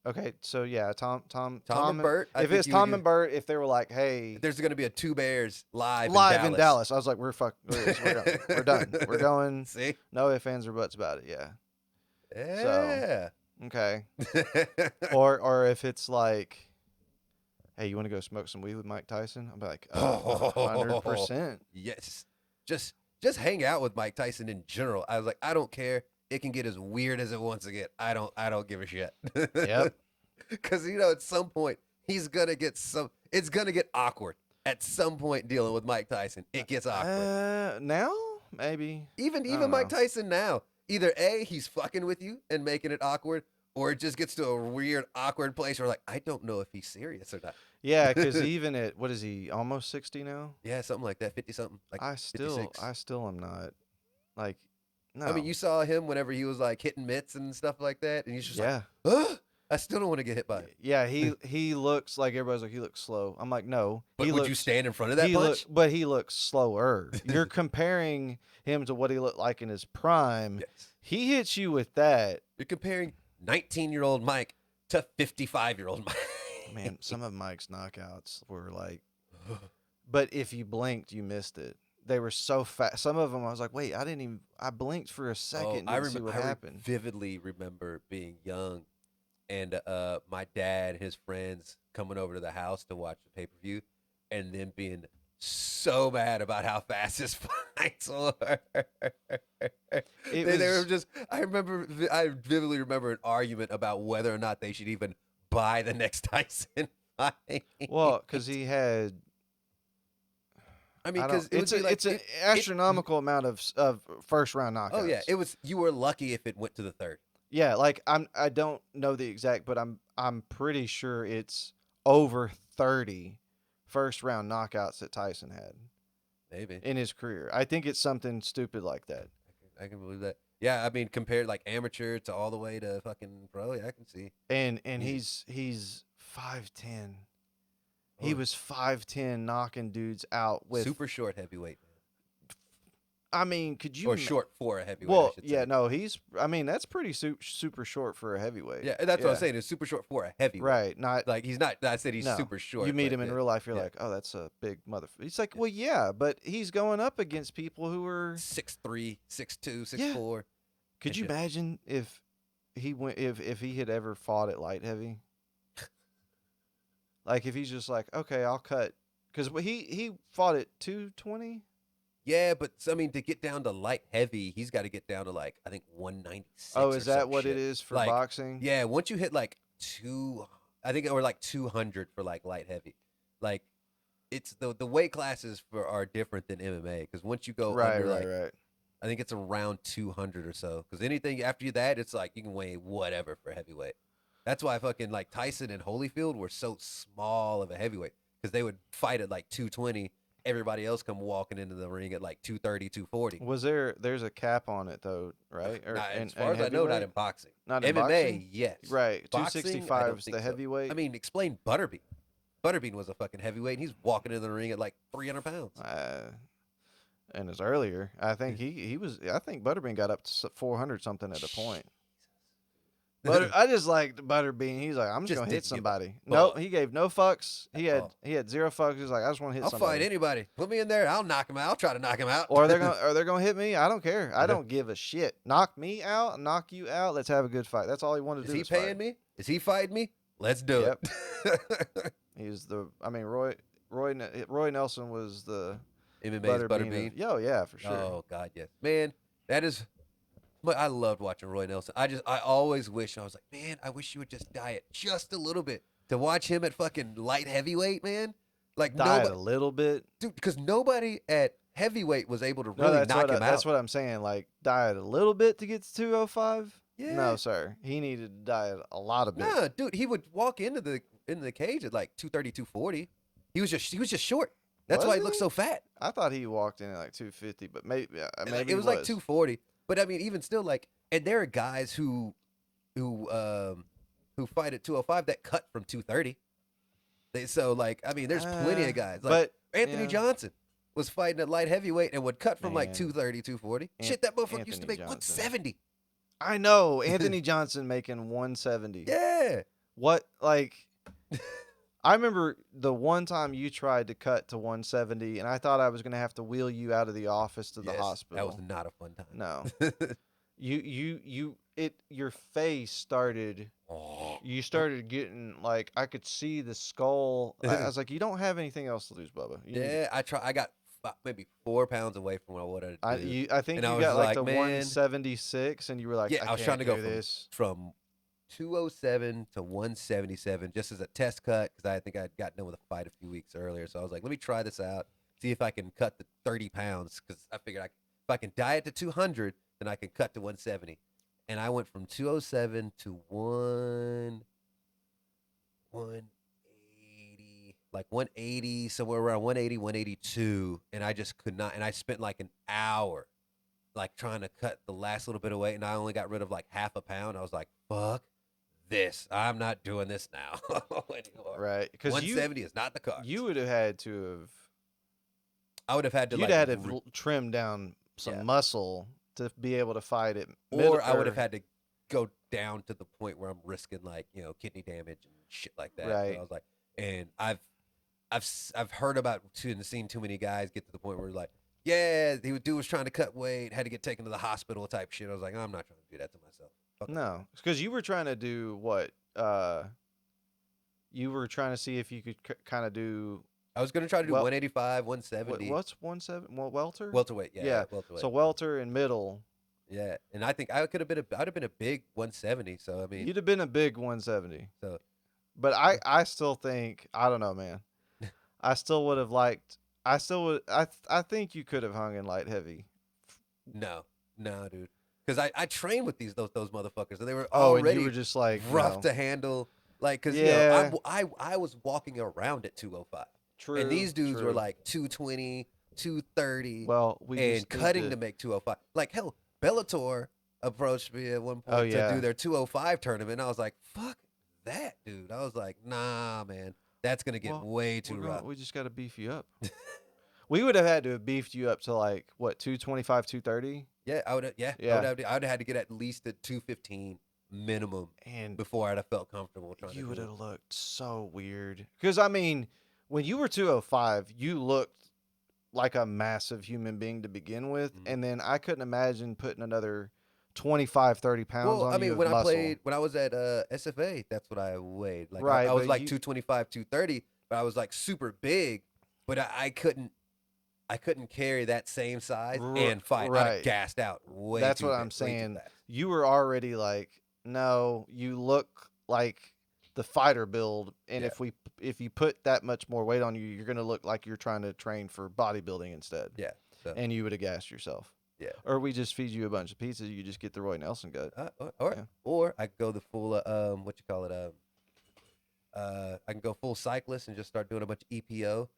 Okay, so yeah, Tom and Bert. I If think it's you would Tom get- and Bert, if they were like, "Hey, There's going to be a Two Bears live in Dallas," I was like, "We're done. We're going. See? No ifs, ands, or buts about it." Yeah. Yeah. Okay. Or if it's like, "Hey, you want to go smoke some weed with Mike Tyson?" I'm like, 100%. Yes. Just hang out with Mike Tyson in general. I was like, I don't care. It can get as weird as it wants to get. I don't give a shit. Yep. Because at some point it's gonna get awkward. At some point dealing with Mike Tyson, it gets awkward. Now maybe. Even I don't Mike know. Tyson now, either A, he's fucking with you and making it awkward, or it just gets to a weird, awkward place where like, I don't know if he's serious or not. Yeah, because even at what is he almost 60 now? Yeah, something like that, 50 something. Like I 56. still am not like no. I mean, you saw him whenever he was like hitting mitts and stuff like that, and he's just yeah. like, huh? I still don't want to get hit by him. Yeah, he looks like everybody's like he looks slow. I'm like, no, But he would looks, you stand in front of that punch? but he looks slower. You're comparing him to what he looked like in his prime. Yes. He hits you with that. You're comparing 19-year-old Mike to 55-year-old Mike. Man, some of Mike's knockouts were like, but if you blinked, you missed it. They were so fast. Some of them, I was like, wait, I blinked for a second and see what happened. Vividly remember being young and my dad and his friends coming over to the house to watch the pay-per-view and then being so mad about how fast his fights were. They were just, I vividly remember an argument about whether or not they should even buy the next Tyson fight. Well, because he had, I mean, because it's an astronomical amount of first round knockouts. Oh yeah, you were lucky if it went to the third. Yeah, like I don't know the exact, but I'm pretty sure it's over 30 first round knockouts that Tyson had. Maybe in his career. I think it's something stupid like that. I can believe that. Yeah, I mean, compared like amateur to all the way to fucking pro, yeah, I can see. And he's 5'10". He was 5'10", knocking dudes out with super short heavyweight. I mean, could you? Or short for a heavyweight. Well, I should yeah, say. no, he's. I mean, that's pretty super short for a heavyweight. Yeah, that's what I'm saying. It's super short for a heavyweight. Right, not like he's not. I said he's no. super short. You meet him in real life, you're like, oh, that's a big motherfucker. He's like, well, yeah, but he's going up against people who are 6'3", 6'2", 6'4". Could you imagine if he went if he had ever fought at light heavy? Like if he's just like, okay, I'll cut, because he fought at 220. Yeah, but I mean, to get down to light heavy, he's got to get down to like I think 196. Oh, is that what it is for like, boxing? Yeah, once you hit like I think or like 200 for like light heavy, like it's the weight classes are different than MMA because once you go under like I think it's around 200 or so. Because anything after that, it's like you can weigh whatever for heavyweight. That's why fucking like Tyson and Holyfield were so small of a heavyweight because they would fight at like 220. Everybody else come walking into the ring at like 230, 240. Was there's a cap on it though, right? Or, as far as I know, not in boxing. Not in MMA, boxing? Yes. Right. Boxing, 265 is the heavyweight. I mean, explain Butterbean. Butterbean was a fucking heavyweight, and he's walking into the ring at like 300 pounds. And it's earlier. I think he was. I think Butterbean got up to 400 something at a point. But I just liked Butterbean. He's like, I'm just gonna hit somebody. No, he gave no fucks. He had zero fucks. He's like, I just want to hit somebody. I'll fight anybody. Put me in there. I'll knock him out. I'll try to knock him out. Or they're gonna hit me. I don't care. I don't give a shit. Knock me out. Knock you out. Let's have a good fight. That's all he wanted to do. Is he paying me? Is he fighting me? Let's do it. He's the. I mean, Roy Nelson was the MMA's Butterbean. Yo, yeah, for sure. Oh God, yes, man. That is. But I loved watching Roy Nelson. I always wish I was like, man, I wish you would just diet just a little bit to watch him at fucking light heavyweight, man. Like diet a little bit, dude, because nobody at heavyweight was able to really knock him out. That's what I'm saying. Like diet a little bit to get to 205. Yeah. No, sir. He needed to diet a lot of bit. Nah, dude, he would walk into the cage at like 230, 240. He was just short. That's why he looked so fat. I thought he walked in at like 250, but maybe it was like 240. But I mean, even still, like, and there are guys who fight at 205 that cut from 230. So like, I mean, there's plenty of guys. Like Anthony Johnson was fighting at light heavyweight and would cut from like 230, 240. Shit, that motherfucker used to make 170. I know. Anthony Johnson making 170. Yeah. What, like, I remember the one time you tried to cut to 170, and I thought I was going to have to wheel you out of the office to the hospital. That was not a fun time. No. Your face started, you started getting, like, I could see the skull. I was like, you don't have anything else to lose, Bubba. I got maybe 4 pounds away from what I wanted to do. I think you got like the 176, and you were like, I was trying to go from 207 to 177 just as a test cut because I think I'd gotten done with a fight a few weeks earlier. So I was like, let me try this out, see if I can cut the 30 pounds because I figured if I can diet to 200, then I can cut to 170. And I went from 207 to 180, like 180, somewhere around 180, 182. And I just could not. And I spent like an hour like trying to cut the last little bit of weight. And I only got rid of like half a pound. I was like, fuck this. I'm not doing this now anymore. Right, because 170 is not the cards. you would have had to have. I would have had to You'd like, had to have trimmed down some yeah. muscle to be able to fight it. Or I would have had to go down to the point where I'm risking like kidney damage and shit like that. Right. So I was like, and I've heard about and seen too many guys get to the point where like, yeah, dude was trying to cut weight, had to get taken to the hospital type shit. I was like, I'm not trying to do that to myself. Fuck that. No, because you were trying to do what? You were trying to see if you could kind of do. I was gonna try to do 185, 170. What's 170? Well, welter. Welterweight, yeah. Welterweight. So welter and middle. Yeah, and I think I could have been I'd have been a big 170. So I mean, You'd have been a big 170. So, but I still think I don't know, man. I still would have liked. I still would. I think you could have hung in light heavy. No, dude. Because I trained with those motherfuckers, and they were and already you were just like rough to handle. Like, because I was walking around at 205. True. And these dudes were like 220, 230. Well, and cutting to make 205. Like, hell, Bellator approached me at one point to do their 205 tournament. And I was like, fuck that, dude. I was like, nah, man. That's going to get way too rough. We just got to beef you up. We would have had to have beefed you up to like, what, 225, 230? Yeah, I would have. Yeah, I would have had to get at least a 215 minimum, and before I'd have felt comfortable trying. You would have looked so weird. Because I mean, when you were 205, you looked like a massive human being to begin with, and then I couldn't imagine putting another 25, 30 pounds on you. Well, I mean, when I was at SFA, that's what I weighed. Like, right, I was like 225, 230, but I was like super big, but I couldn't carry that same size and fight. Right. I'd have gassed out way. That's what I'm saying. You were already like, no, you look like the fighter build, and if you put that much more weight on you, you're gonna look like you're trying to train for bodybuilding instead. Yeah. So. And you would have gassed yourself. Yeah. Or we just feed you a bunch of pizzas, you just get the Roy Nelson gut. Or I could go the full what you call it I can go full cyclist and just start doing a bunch of EPO.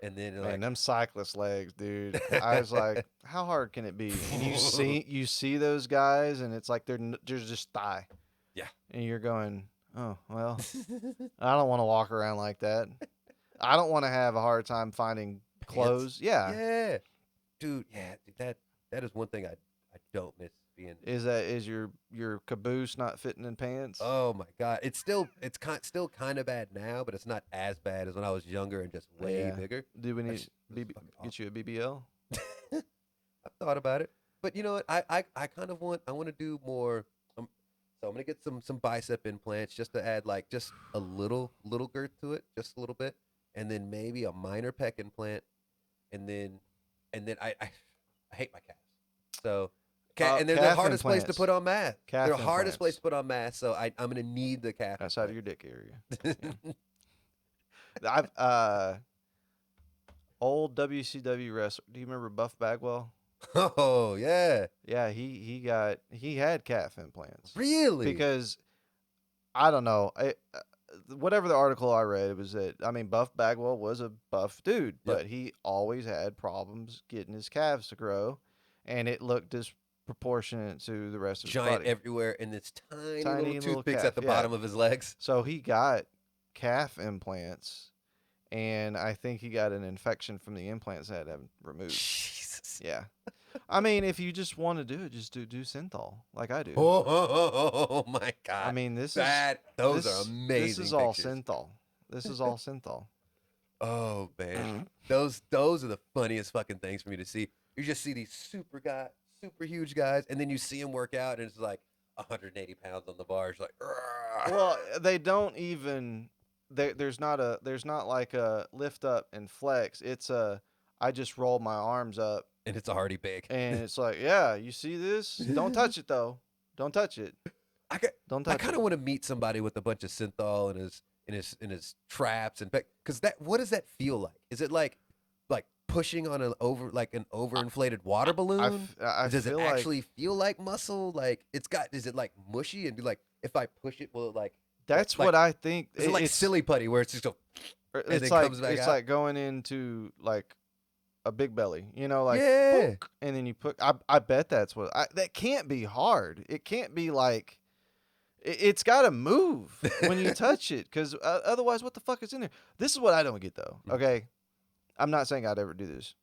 And then man, them cyclist legs, dude. I was like, how hard can it be? And you see those guys, and it's like they're just thigh. Yeah. And you're going, oh well, I don't want to walk around like that. I don't want to have a hard time finding clothes. Yeah. Yeah. Dude. Yeah. Dude, that is one thing I don't miss being. Is your caboose not fitting in pants? Oh my god, it's still kind of bad now, but it's not as bad as when I was younger and just way bigger. Do we need get you a BBL? I've thought about it, but you know what? I kind of want to do more. So I'm gonna get some bicep implants just to add like just a little girth to it, just a little bit, and then maybe a minor pec implant, and then I hate my calves, so. And they're the hardest place to put on mass. They're the hardest place to put on mass, so I'm going to need the calf. Outside of your dick area. Yeah. I've old WCW wrestler. Do you remember Buff Bagwell? Oh yeah. Yeah, he had calf implants. Really? Because I don't know. Whatever the article I read, it was that Buff Bagwell was a buff dude, but he always had problems getting his calves to grow, and it looked disproportionate to the rest of his body. Giant everywhere, and this tiny little toothpicks at the bottom of his legs. So he got calf implants, and I think he got an infection from the implants that had to have removed. Jesus. Yeah. If you just want to do it, just do synthol like I do. Oh my god. Those are amazing. This is all synthol. This is all synthol. Oh man. Those are the funniest fucking things for me to see. You just see these super huge guys, and then you see them work out, and it's like 180 pounds on the bars. Like, Rrr. Well, they don't even. There's not like a lift up and flex. It's I just roll my arms up, and it's already big. And it's like, yeah, you see this? Don't touch it though. Don't touch it. I kind of want to meet somebody with a bunch of synthol in his traps and because what does that feel like? Is it like pushing on an overinflated water balloon? Does it actually feel like muscle? Like is it like mushy and like if I push it, will it like? That's what I think. Is it like silly putty where it's just it's like going into like a big belly, boink, and then you put. I bet that's what. That can't be hard. It can't be like. It's got to move when you touch it, because otherwise, what the fuck is in there? This is what I don't get though. Okay, I'm not saying I'd ever do this,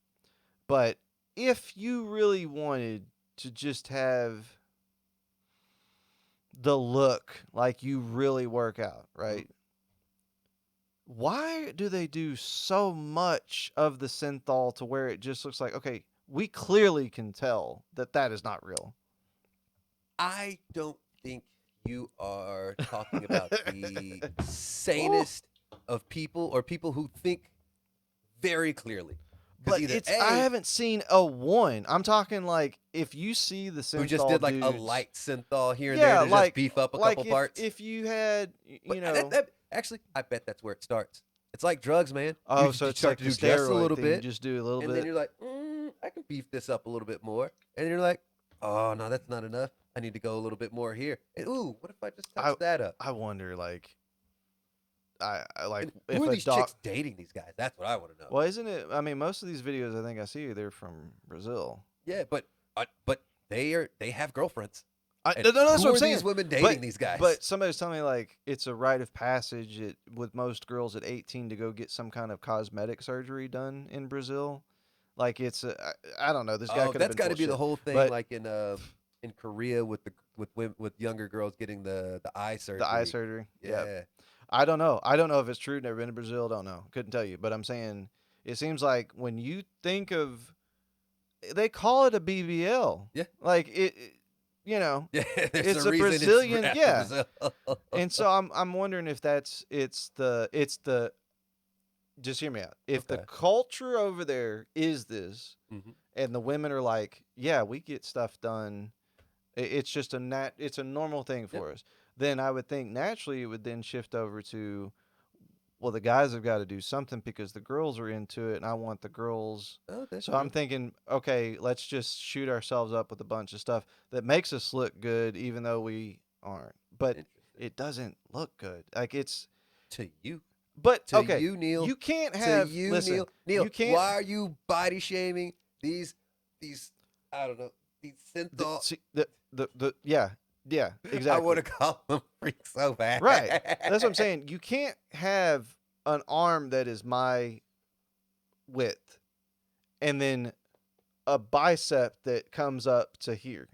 but if you really wanted to just have the look like you really work out, right? Why do they do so much of the synthol to where it just looks like, okay, we clearly can tell that that is not real? I don't think you are talking about the Ooh. sanest of people, or people who think very clearly. Because But either I A, haven't seen a one. I'm talking like if you see the who just synthol did like a dudes, light synthol here and there yeah, to just beef up a couple parts. if you had, But you know, actually, I bet that's where it starts. It's like drugs, man. oh, You so it's start like to the do just a steroid little thing. You bit, just do a little and bit. then you're like, I can beef this up a little bit more. And you're like, oh, no, that's not enough. I need to go a little bit more here. And, ooh, what if I just touch that up? I wonder, like, I like And if who are a these chicks dating these guys? That's what I want to know. Well, isn't it? I mean, most of these videos I think I see, they're from Brazil. Yeah, but they have girlfriends. No, that's who what I'm are saying. these women dating these guys? But somebody's telling me like it's a rite of passage with most girls at 18 to go get some kind of cosmetic surgery done in Brazil. Like it's I don't know. This guy could have that's been got to be the shit. whole thing, But like in Korea with with younger girls getting the eye surgery. the eye surgery. Yeah. I don't know. I don't know if it's true. Never been to Brazil. Don't know. Couldn't tell you. But I'm saying it seems like when you think of, they call it a BBL. Yeah. Like you know, Yeah, there's it's a a reason Brazilian, it's yeah. Brazil. And so I'm wondering if it's the just hear me out. If the Okay. culture over there is this, Mhm. and the women are like, yeah, we get stuff done. It's just it's a normal thing for us. Then I would think naturally it would then shift over to, well, the guys have got to do something because the girls are into it, and I want the girls. Oh, that's So true. I'm thinking, okay, let's just shoot ourselves up with a bunch of stuff that makes us look good, even though we aren't. But it doesn't look good. Like it's to you. But To okay, you, Neal. you can't To have. you, Listen, Neal. Neal, you can't. why are you body shaming these I don't know, these synthol? Yeah, exactly. I want to call them freaks so bad. Right. That's what I'm saying. You can't have an arm that is my width, and then a bicep that comes up to here.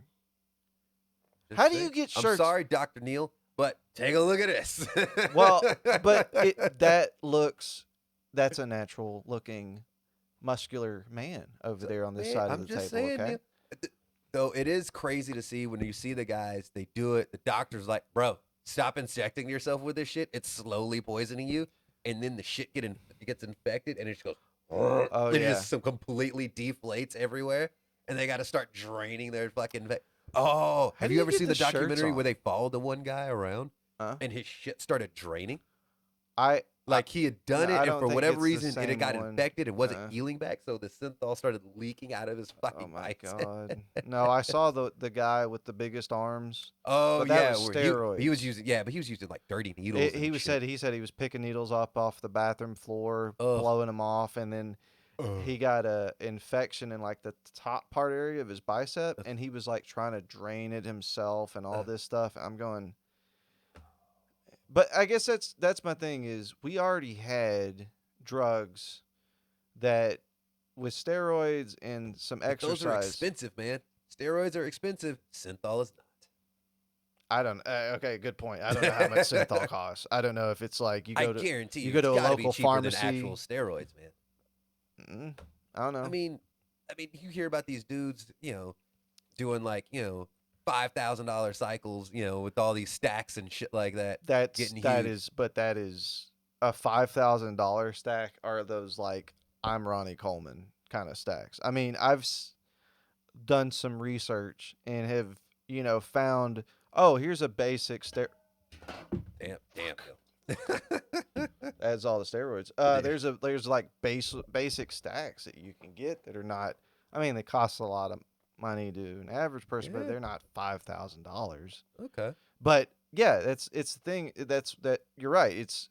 How do you get shirts? I'm sorry, Dr. Neal, but take a look at this. Well, but that's a natural looking muscular man over there on this side of the table. Saying, okay. Though it is crazy to see when you see the guys, they do it. The doctor's like, bro, stop injecting yourself with this shit. It's slowly poisoning you. And then the shit gets infected and it just goes, oh, and yeah. it just completely deflates everywhere. And they got to start draining their fucking. Oh, have you ever seen the documentary where they followed the one guy around and his shit started draining? He had done it, and for whatever reason, it got infected and wasn't healing back, so the synthol started leaking out of his fucking pipes. God. No, I saw the guy with the biggest arms. Oh, that was steroids. He was using, but he was using like dirty needles. He said he was picking needles up off the bathroom floor, blowing them off, and then he got a infection in like the top part area of his bicep, and he was like trying to drain it himself and all this stuff. I'm going. But I guess that's my thing is we already had drugs that with steroids and some exercise. Those are expensive, man. Steroids are expensive. Synthol is not. I don't. Okay, good point. I don't know how much synthol costs. I don't know if it's like you go to. Guarantee you go to a local pharmacy. Than actual steroids, man. I don't know. I mean, you hear about these dudes, doing like $5,000 cycles, with all these stacks and shit like that. That is a $5,000 stack. Are those like I'm Ronnie Coleman kind of stacks? I mean, I've done some research and have found. Oh, here's a basic Damn. That's all the steroids. There's like basic stacks that you can get that are not. I mean, they cost a lot of money to an average person, but they're not $5,000. Okay. But yeah, it's the thing. That you're right. It's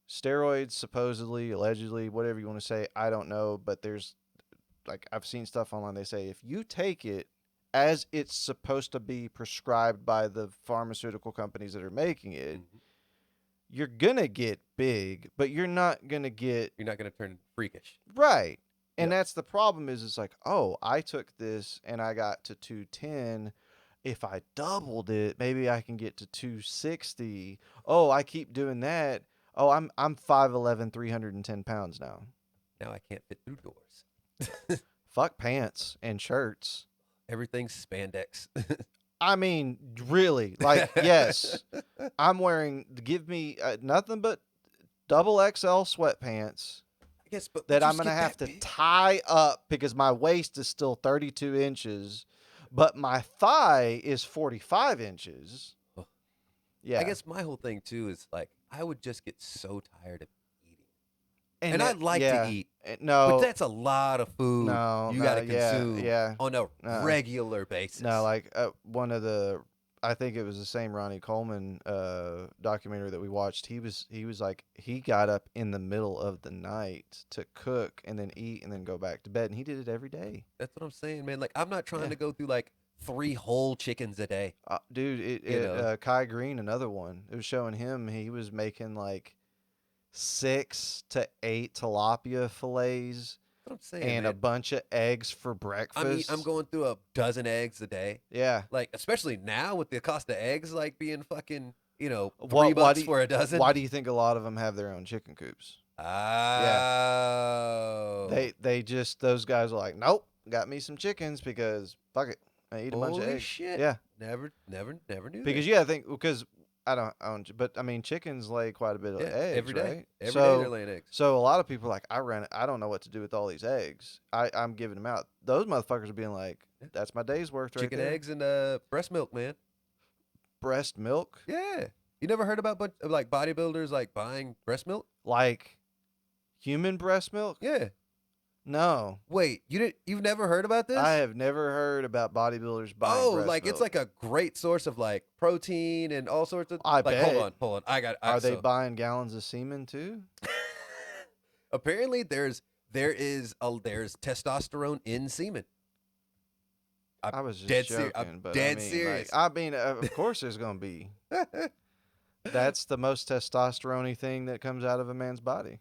steroids, supposedly, allegedly, whatever you want to say. I don't know, but there's like I've seen stuff online. They say if you take it as it's supposed to be prescribed by the pharmaceutical companies that are making it, Mhm. you're gonna get big, but you're not gonna get You're not gonna turn freakish. right. And Yep. that's the problem is it's like, oh, I took this and I got to 210. If I doubled it, maybe I can get to 260. Oh, I keep doing that. Oh, I'm 5'11", 310 pounds now. Now I can't fit through doors. Fuck pants and shirts. Everything's spandex. I mean, really, like, yes, I'm wearing, give me nothing but double XL sweatpants I guess, but that would you I'm going to get have that to big? tie up because my waist is still 32 inches, but my thigh is 45 inches. Ugh. Yeah. I guess my whole thing too is like I would just get so tired of eating, And and I that, like to yeah. eat, but No, that's a lot of food you got to yeah, consume yeah. on a regular basis. No, like one of the, I think it was the same Ronnie Coleman documentary that we watched. He was like he got up in the middle of the night to cook and then eat and then go back to bed, and he did it every day. That's what I'm saying, man. Like I'm not trying Yeah. to go through like 3 whole chickens a day. Dude, You know, Kai Green, another one. It was showing him he was making like 6 to 8 tilapia fillets that's what I'm saying, and a man. bunch of eggs for I'm breakfast. going through a dozen eggs a day. Yeah. Like especially now with the cost of eggs like being fucking, Why $3 do for a dozen. why do you think a lot of them have their own chicken coops? Yeah. Oh. They just those guys are like, nope, got me some chickens because fuck it, I eat a bunch of Holy eggs. shit. Yeah, Never knew because that. yeah, I think because I don't own, but I mean chickens lay quite a bit of Yeah, eggs, every day. right? Every day they're laying eggs. So a lot of people are like I don't know what to do with all these eggs. I'm giving them out. Those motherfuckers are being like, Yeah. that's my day's worth right Chicken there. eggs and breast milk, man. Breast milk, Yeah. You never heard about like bodybuilders like buying breast milk? like human breast milk. Yeah. No, Wait, you've never heard about this? I have never heard about bodybuilders buying breast like milk. it's like a great source of like protein and all sorts of I like bet. hold on. Are they buying gallons of semen too? Apparently there's testosterone in semen. I was just dead joking, I'm but dead I mean, serious. like, I mean, of course there's gonna be. That's the most testosterone thing that comes out of a man's body.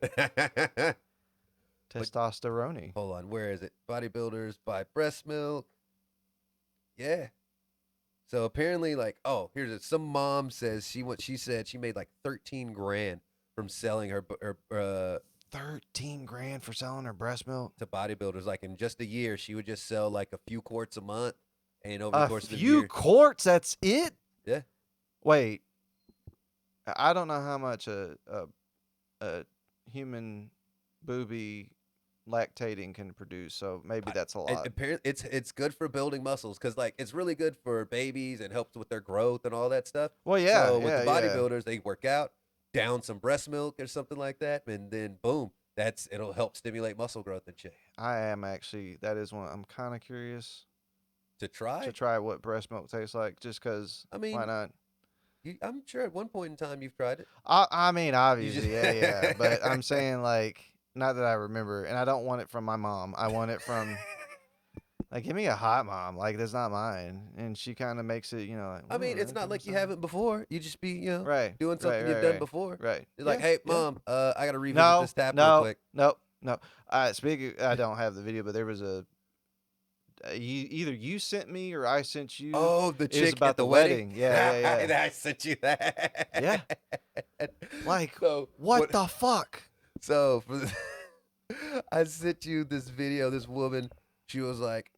Testosterone. Hold on, where is it? Bodybuilders buy breast milk. Yeah. So apparently, like, oh, here's it. Some mom says she said she made like 13 grand from selling her 13 grand for selling her breast milk. to bodybuilders. Like in just a year, she would just sell like a few quarts a month, and over the A course of the few year, quarts. That's it. yeah. Wait, I don't know how much a human booby lactating can produce, so maybe that's a lot. Apparently, it's good for building muscles because like it's really good for babies and helps with their growth and all that stuff. Well, yeah, So with yeah, the yeah. bodybuilders, they work out, down some breast milk or something like that, and then boom, it'll help stimulate muscle growth and shit. I am actually. That is one. I'm kind of curious To try, to try what breast milk tastes like, just because. I mean, why not? I'm sure at one point in time you've tried it. I mean, obviously, just- yeah. But I'm saying like, not that I remember, and I don't want it from my mom. I want it from. Like, give me a hot mom. Like, that's not mine. And she kind of makes it, like, I mean, it's not like you haven't before. You just be, right, doing something right, you've right, done right, before. right. You're like, Yeah, hey, yeah. mom, I got to revisit No, this tap real no, quick. no. Speaking, I don't have the video, but there was a. Either you sent me or I sent you. Oh, the It was chick about at the wedding. wedding. Yeah. I sent you that. Yeah. Like, so what the fuck? So I sent you this video. This woman, she was like,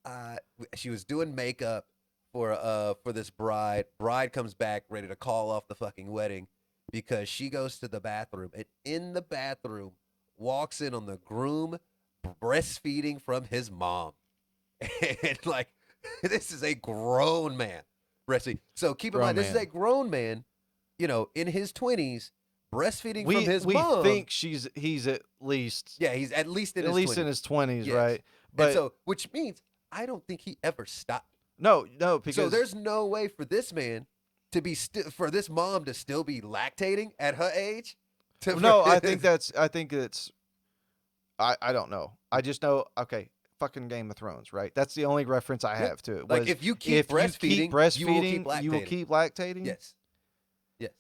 she was doing makeup for this bride. Bride comes back ready to call off the fucking wedding because she goes to the bathroom, and in the bathroom walks in on the groom breastfeeding from his mom. And like, this is a grown man breastfeeding. So keep in Grown mind, this is man. a grown man, in his 20s, breastfeeding from his we mom. think he's at least Yeah, he's at least in at his least 20s. in his 20s, Yes. right? And But so, which means I don't think he ever stopped. no, because So there's no way for this man to be for this mom to still be lactating at her age. no, I think it's I don't know. I just know, okay, fucking Game of Thrones, right? That's the only reference I Yeah. have to it. Like Was if you keep breastfeeding, you will keep lactating. you will keep lactating. Yes. Yes.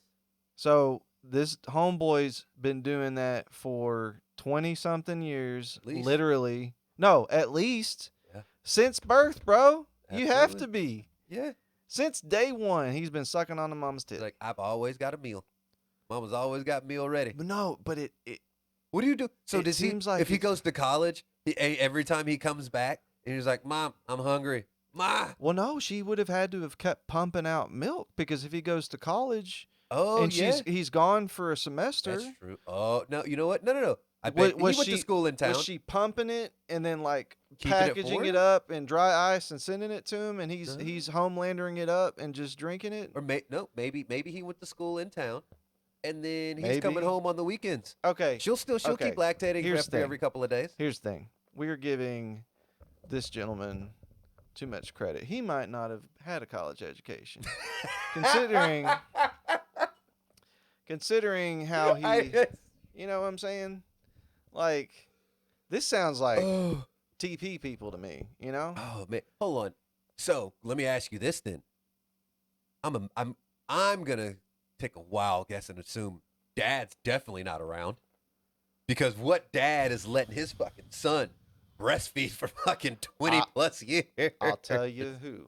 So this homeboy's been doing that for 20 something years, At least. literally. No, at least Yeah. since birth, bro. You have Absolutely. to be. Yeah. Since day one, he's been sucking on the mom's tit. Like I've always got a meal. Mama's always got meal ready. But no, but it What do you do? So It does he? seems like If he it's- goes to college, every time he comes back, and he's like, "Mom, I'm hungry." Ma. well, no, she would have had to have kept pumping out milk because if he goes to college Oh and yeah, he's gone for a semester, that's true. Oh no, you know what? No. I Was- bet was he went to she- school in town. was she pumping it and then like Keeping it packaging for it him? up in dry ice and sending it to him, and No. he's homelandering it up and just drinking it? Or maybe he went to school in town, and then he's coming Maybe. home on the weekends. Okay, She'll Okay, keep lactating here's the thing. every couple of days. here's the thing: we are giving this gentleman too much credit. He might not have had a college education, considering how he, you know what I'm saying? Like, this sounds like oh, TP people to me. You know? oh man, hold on. So let me ask you this then. I'm gonna take a wild guess and assume Dad's definitely not around, because what dad is letting his fucking son breastfeed for fucking 20 plus years? I'll tell you who.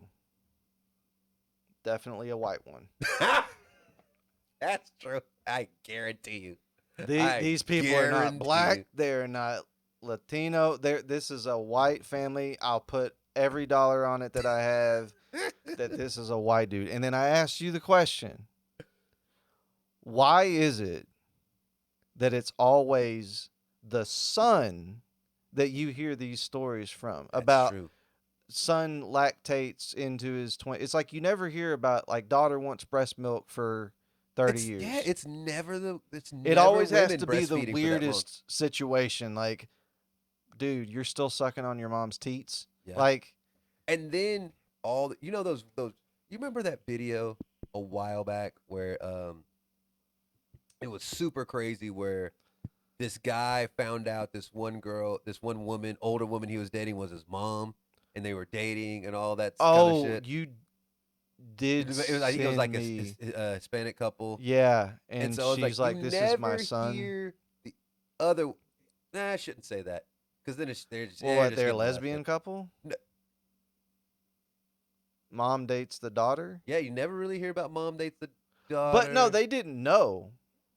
Definitely a white one. That's true. I guarantee you. These people are not guarantee black. you. They're not Latino. This is a white family. I'll put every dollar on it that I have that this is a white dude. And then I asked you the question: why is it that it's always the son that you hear these stories from That's about? true. Son lactates into his 20s. It's like you never hear about like daughter wants breast milk for 30 years. Yeah, it's never It always has women to be breastfeeding the for that long. weirdest situation. Like, dude, you're still sucking on your mom's teats. Yeah. Like, And then those you remember that video a while back where it was super crazy where this guy found out this one woman, older woman he was dating was his mom, and they were dating and all that kind of oh, shit. you did. I think it was like send me- a Hispanic couple. yeah, and so I was she's like, you "This is my never son." hear the other. Nah, I shouldn't say that because then they're just Well, they're what? just They're a getting left lesbian in. couple. No. Mom dates the daughter, Yeah, you never really hear about mom dates the daughter. but no, they didn't know.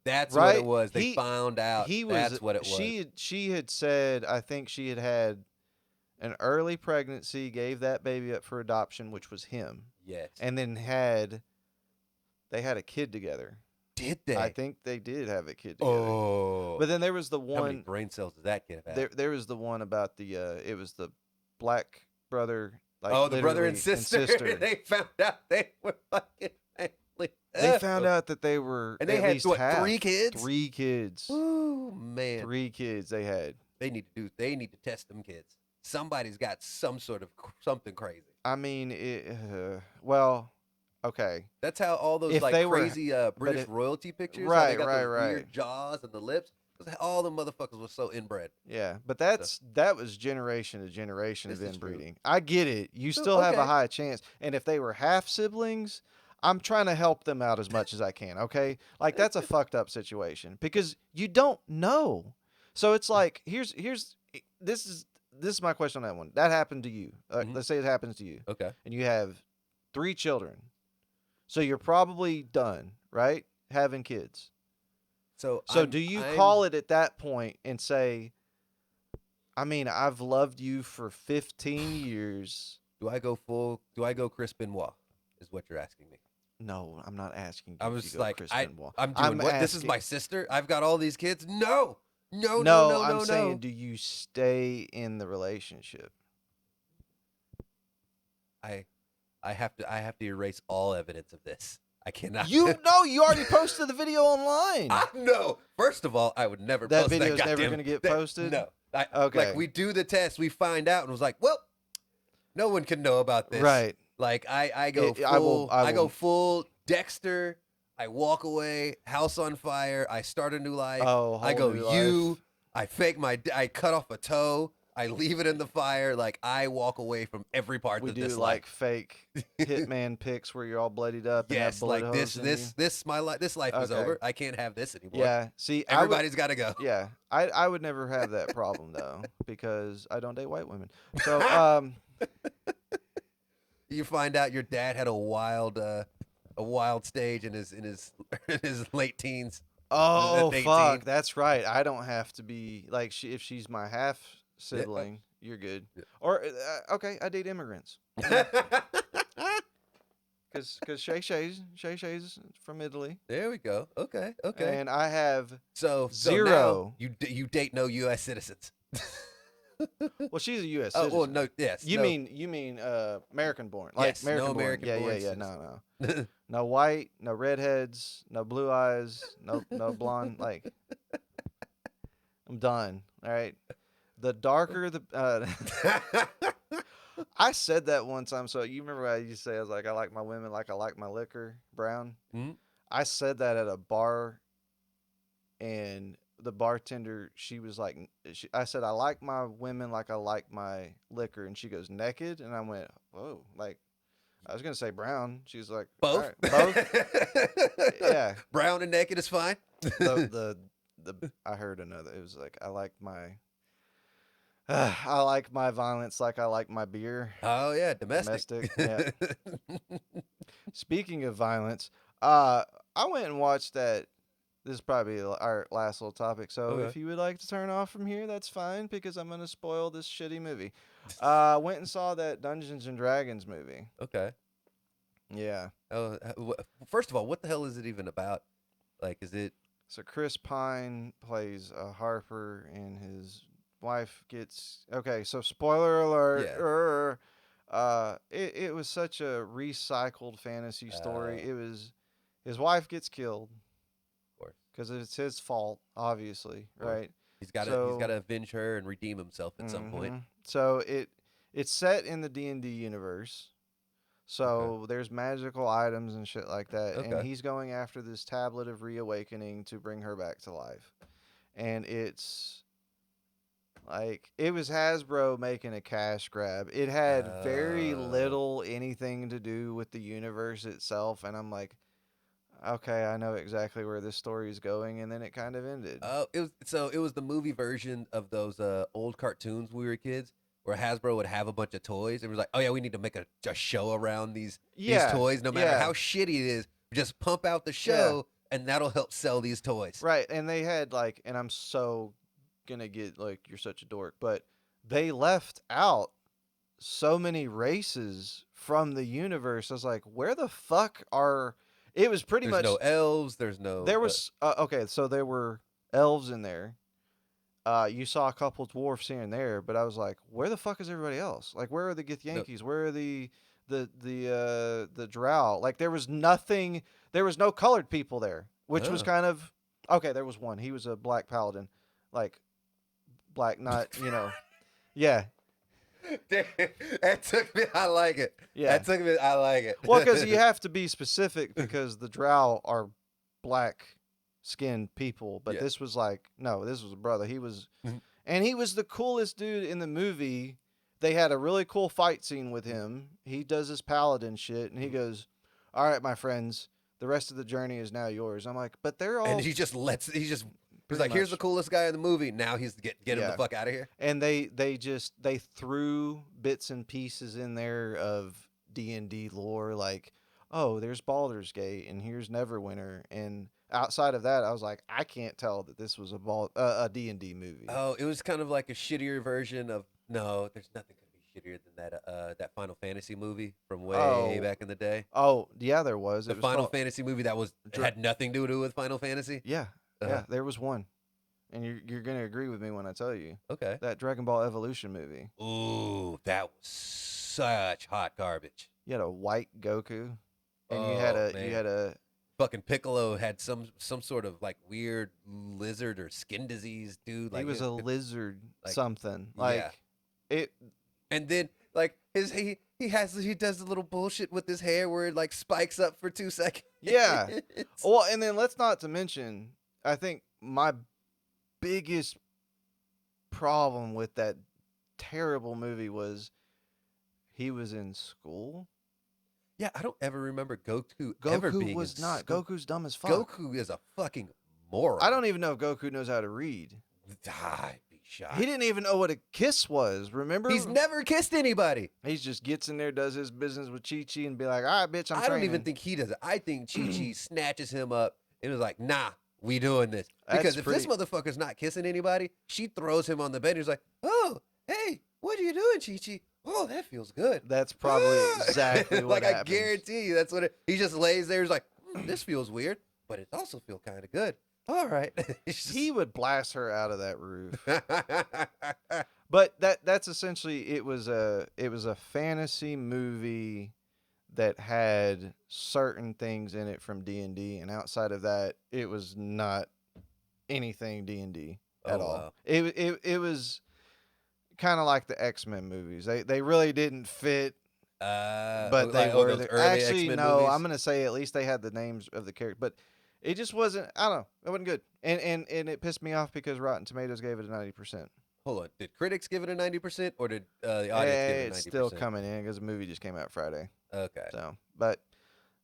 That's what right? it was. They He- found out. He was. That's what it was. She had said, I think she had an early pregnancy, gave that baby up for adoption, which was him, Yes. and then they had a kid together. Did they? I think they did have a kid together. Oh. But then there was the how many one. brain cells does that kid have? There was the one about the. It was the black brother. Like the brother and literally, sister. They found out they were fucking family. They found out that they were. and they at had least what, half. 3 kids? 3 kids. Ooh, man. 3 kids they had. They need to test them kids. Somebody's got some sort of something crazy. I mean, well, okay. That's how all those If like they were- crazy British it- royalty pictures. how Right, they got right, those right. Weird jaws and the lips. 'Cause all the motherfuckers were so inbred. Yeah, but that was generation to generation of This is true. inbreeding. I get it. You So, still have a okay. high chance. And if they were half siblings, I'm trying to help them out as much as I can, okay? Like that's a fucked up situation because you don't know. So it's like this is my question on that one. That happened to you. Mhm. Let's say it happens to you Okay. and you have 3 children. So you're probably done, right? Having kids. So Do you call it at that point and say, I mean, I've loved you for 15 years. Do I go Chris Benoit? Is what you're asking me. No, I'm not asking you. I if was you go like, Chris I'm Benoit. doing I'm what? This is asking- my sister. I've got all these kids. No, I'm saying, do you stay in the relationship? I have to erase all evidence of this. I cannot. You already posted the video online. No. First of all, I would never. That post video's that never goddamn- gonna get that- posted? No. Okay. Like we do the test, we find out, and was like, well, no one can know about this. Right. Like I go It- full. I I go will- full Dexter. I walk away. House on fire. I start a new life. Oh, I whole go new you. life. I cut off a toe. I leave it in the fire. Like I walk away from every part We of do this like life. fake hitman pics where you're all bloodied up and have Yes, bullet like holes in you. this life is Okay. over. I can't have this anymore. Yeah. See, Everybody's got to go. yeah, I would never have that problem though because I don't date white women. So You find out your dad had a wild stage in his in his late teens. oh 18. fuck, that's right. I don't have to be like if she's my half Yeah. sibling, you're good. Or okay, I date immigrants. Cause Shay Shay's from Italy, There we go. Okay. and I have So zero. now you date no U.S. citizens. Well, she's a U.S. Oh citizen. well, no. Yes. You no. mean American born? Like Yes, American no born. American Yeah, born yeah. citizen. No. No white, no redheads, no blue eyes, no blonde. Like I'm done. All right. The darker the I said that one time. So you remember what I used to say? I was like, I like my women like I like my liquor brown. Mhm. I said that at a bar, and the bartender, she was like, I said I like my women like I like my liquor, and she goes naked, and I went, whoa, like I was gonna say brown. She's like, all Both. right, both, yeah. Brown and naked is fine. The I heard another. It was like I like my. I like my violence like I like my beer. Oh yeah, domestic. Yeah. Speaking of violence, I went and watched that. This is probably our last little topic. So Okay. if you would like to turn off from here, that's fine because I'm gonna spoil this shitty movie. Went and saw that Dungeons and Dragons movie. Okay. Yeah. Oh, first of all, what the hell is it even about? Like, is it? So Chris Pine plays Harper, and his wife gets okay. So spoiler alert. It was such a recycled fantasy story. It was his wife gets killed Of course. because it's his fault, obviously, right? He's got to avenge her and redeem himself at some point. So it's set in the D&D universe. So there's magical items and shit like that, and he's going after this tablet of reawakening to bring her back to life. And it's like it was Hasbro making a cash grab. It had very little anything to do with the universe itself, and I'm like, okay, I know exactly where this story is going, and then it kind of ended. Oh, it was the movie version of those old cartoons when we were kids, where Hasbro would have a bunch of toys and was like, oh yeah, we need to make a show around these toys, no matter how shitty it is. Just pump out the show, and that'll help sell these toys. Right, and they had like, and I'm so gonna get like, you're such a dork, but they left out so many races from the universe. I was like, where the fuck are? It was pretty much no elves. There was okay, so there were elves in there. You saw a couple dwarfs here and there, but I was like, where the fuck is everybody else? Like, where are the Githyanki's? Where are the Drow? Like, there was nothing. There was no colored people there, which was kind of okay. There was one. He was a black paladin, like black, not yeah. That took me. I like it. Yeah, that took me. I like it. Well, because you have to be specific because the Drow are black skinned people, but this was like, no, this was a brother. He was, and he was the coolest dude in the movie. They had a really cool fight scene with him. He does his paladin shit, and he goes, all right, my friends, the rest of the journey is now yours. I'm like, but they're all, and he's like, here's the coolest guy in the movie. Now he's get him the fuck out of here. And they threw bits and pieces in there of D&D lore, like, oh, there's Baldur's Gate, and here's Neverwinter, and outside of that, I was like, I can't tell that this was a D&D movie. Oh, it was kind of like a shittier version of no. There's nothing could be shittier than that Final Fantasy movie from way back in the day. Oh yeah, there was. The Final Fantasy movie that had nothing to do with Final Fantasy. Yeah, yeah, there was one, and you're gonna agree with me when I tell you. Okay. That Dragon Ball Evolution movie. Ooh, that was such hot garbage. You had a white Goku, and you had a fucking Piccolo had some sort of like weird lizard or skin disease, dude. Like he was a lizard, like, something like it. And then like he does the little bullshit with his hair where it like spikes up for 2 seconds. Yeah. Well, and then let's not to mention, I think my biggest problem with that terrible movie was he was in school. Yeah, I don't ever remember Goku ever Goku being was in not. school. Goku's dumb as fuck. Goku is a fucking moron. I don't even know if Goku knows how to read. I'd be shocked. He didn't even know what a kiss was. Remember? He's never kissed anybody. He just gets in there, does his business with Chi Chi, and be like, "All right, bitch, I'm I don't training." even think he does it. I think Chi Chi snatches him up and is like, "Nah, we doing this." Because if this motherfucker's not kissing anybody, she throws him on the bed and he's like, "Oh, hey, what are you doing, Chi Chi? Oh, that feels good." That's probably exactly what like happens. I guarantee you, that's what he just lays there. He's like, "This feels weird, but it also feels kind of good." All right. He would blast her out of that roof. But that's essentially it was a fantasy movie that had certain things in it from D&D, and outside of that, it was not anything D&D at all. Wow. It was kind of like the X-Men movies. They really didn't fit, but they were those there. early Actually, X-Men no, movies? I'm gonna say at least they had the names of the characters, but it just wasn't. I don't know. It wasn't good, and it pissed me off because Rotten Tomatoes gave it a 90%. Hold on. Did critics give it a 90% or did the audience give it a 90%? It's still coming in because the movie just came out Friday. Okay. So, but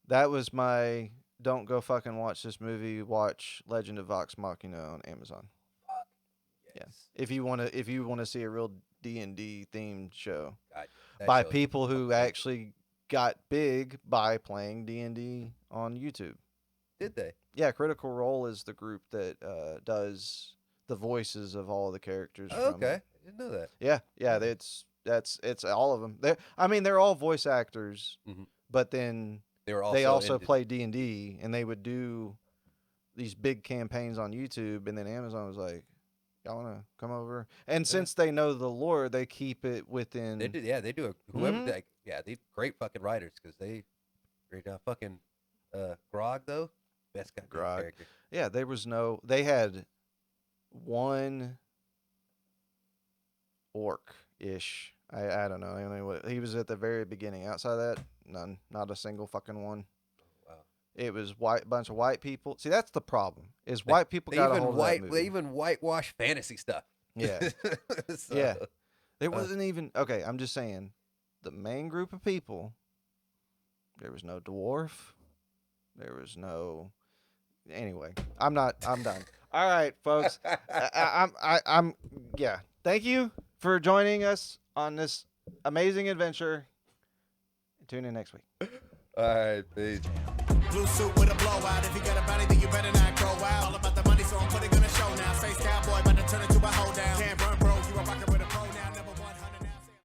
that was my don't go fucking watch this movie. Watch Legend of Vox Machina on Amazon. Yes. If you wanna see a real D&D themed show God, that by show's people who fucking- actually got big by playing D&D on YouTube. Did they? Yeah, Critical Role is the group that does the voices of all the characters. Oh, from okay. it. I didn't know that. Yeah, it's all of them. They're all voice actors, Mhm. but then They also in- play D&D, and they would do these big campaigns on YouTube, and then Amazon was like, "Y'all want to come over?" And since they know the lore, they keep it within. They do. Yeah, they do. Whoever. Mhm. They great fucking writers because they great job. Fucking Grog though, best goddamn Grog. character. Yeah, they had one orc-ish. I don't know. I don't know what he was at the very beginning. Outside of that, none. Not a single fucking one. Wow. It was bunch of white people. See, that's the problem. Is white people got a hold of that movie. They even whitewash fantasy stuff. Yeah. So, Yeah. There wasn't even okay. I'm just saying, the main group of people. There was no dwarf. There was no. Anyway, I'm done. All right, folks. I'm. Yeah. Thank you for joining us on this amazing adventure. Tune in next week. All right, peace. Blue suit with a blowout. If you got a body, then you better not go out. All about the money, so I'm putting on a show now. Space cowboy, about to turn into a hold down. Can't run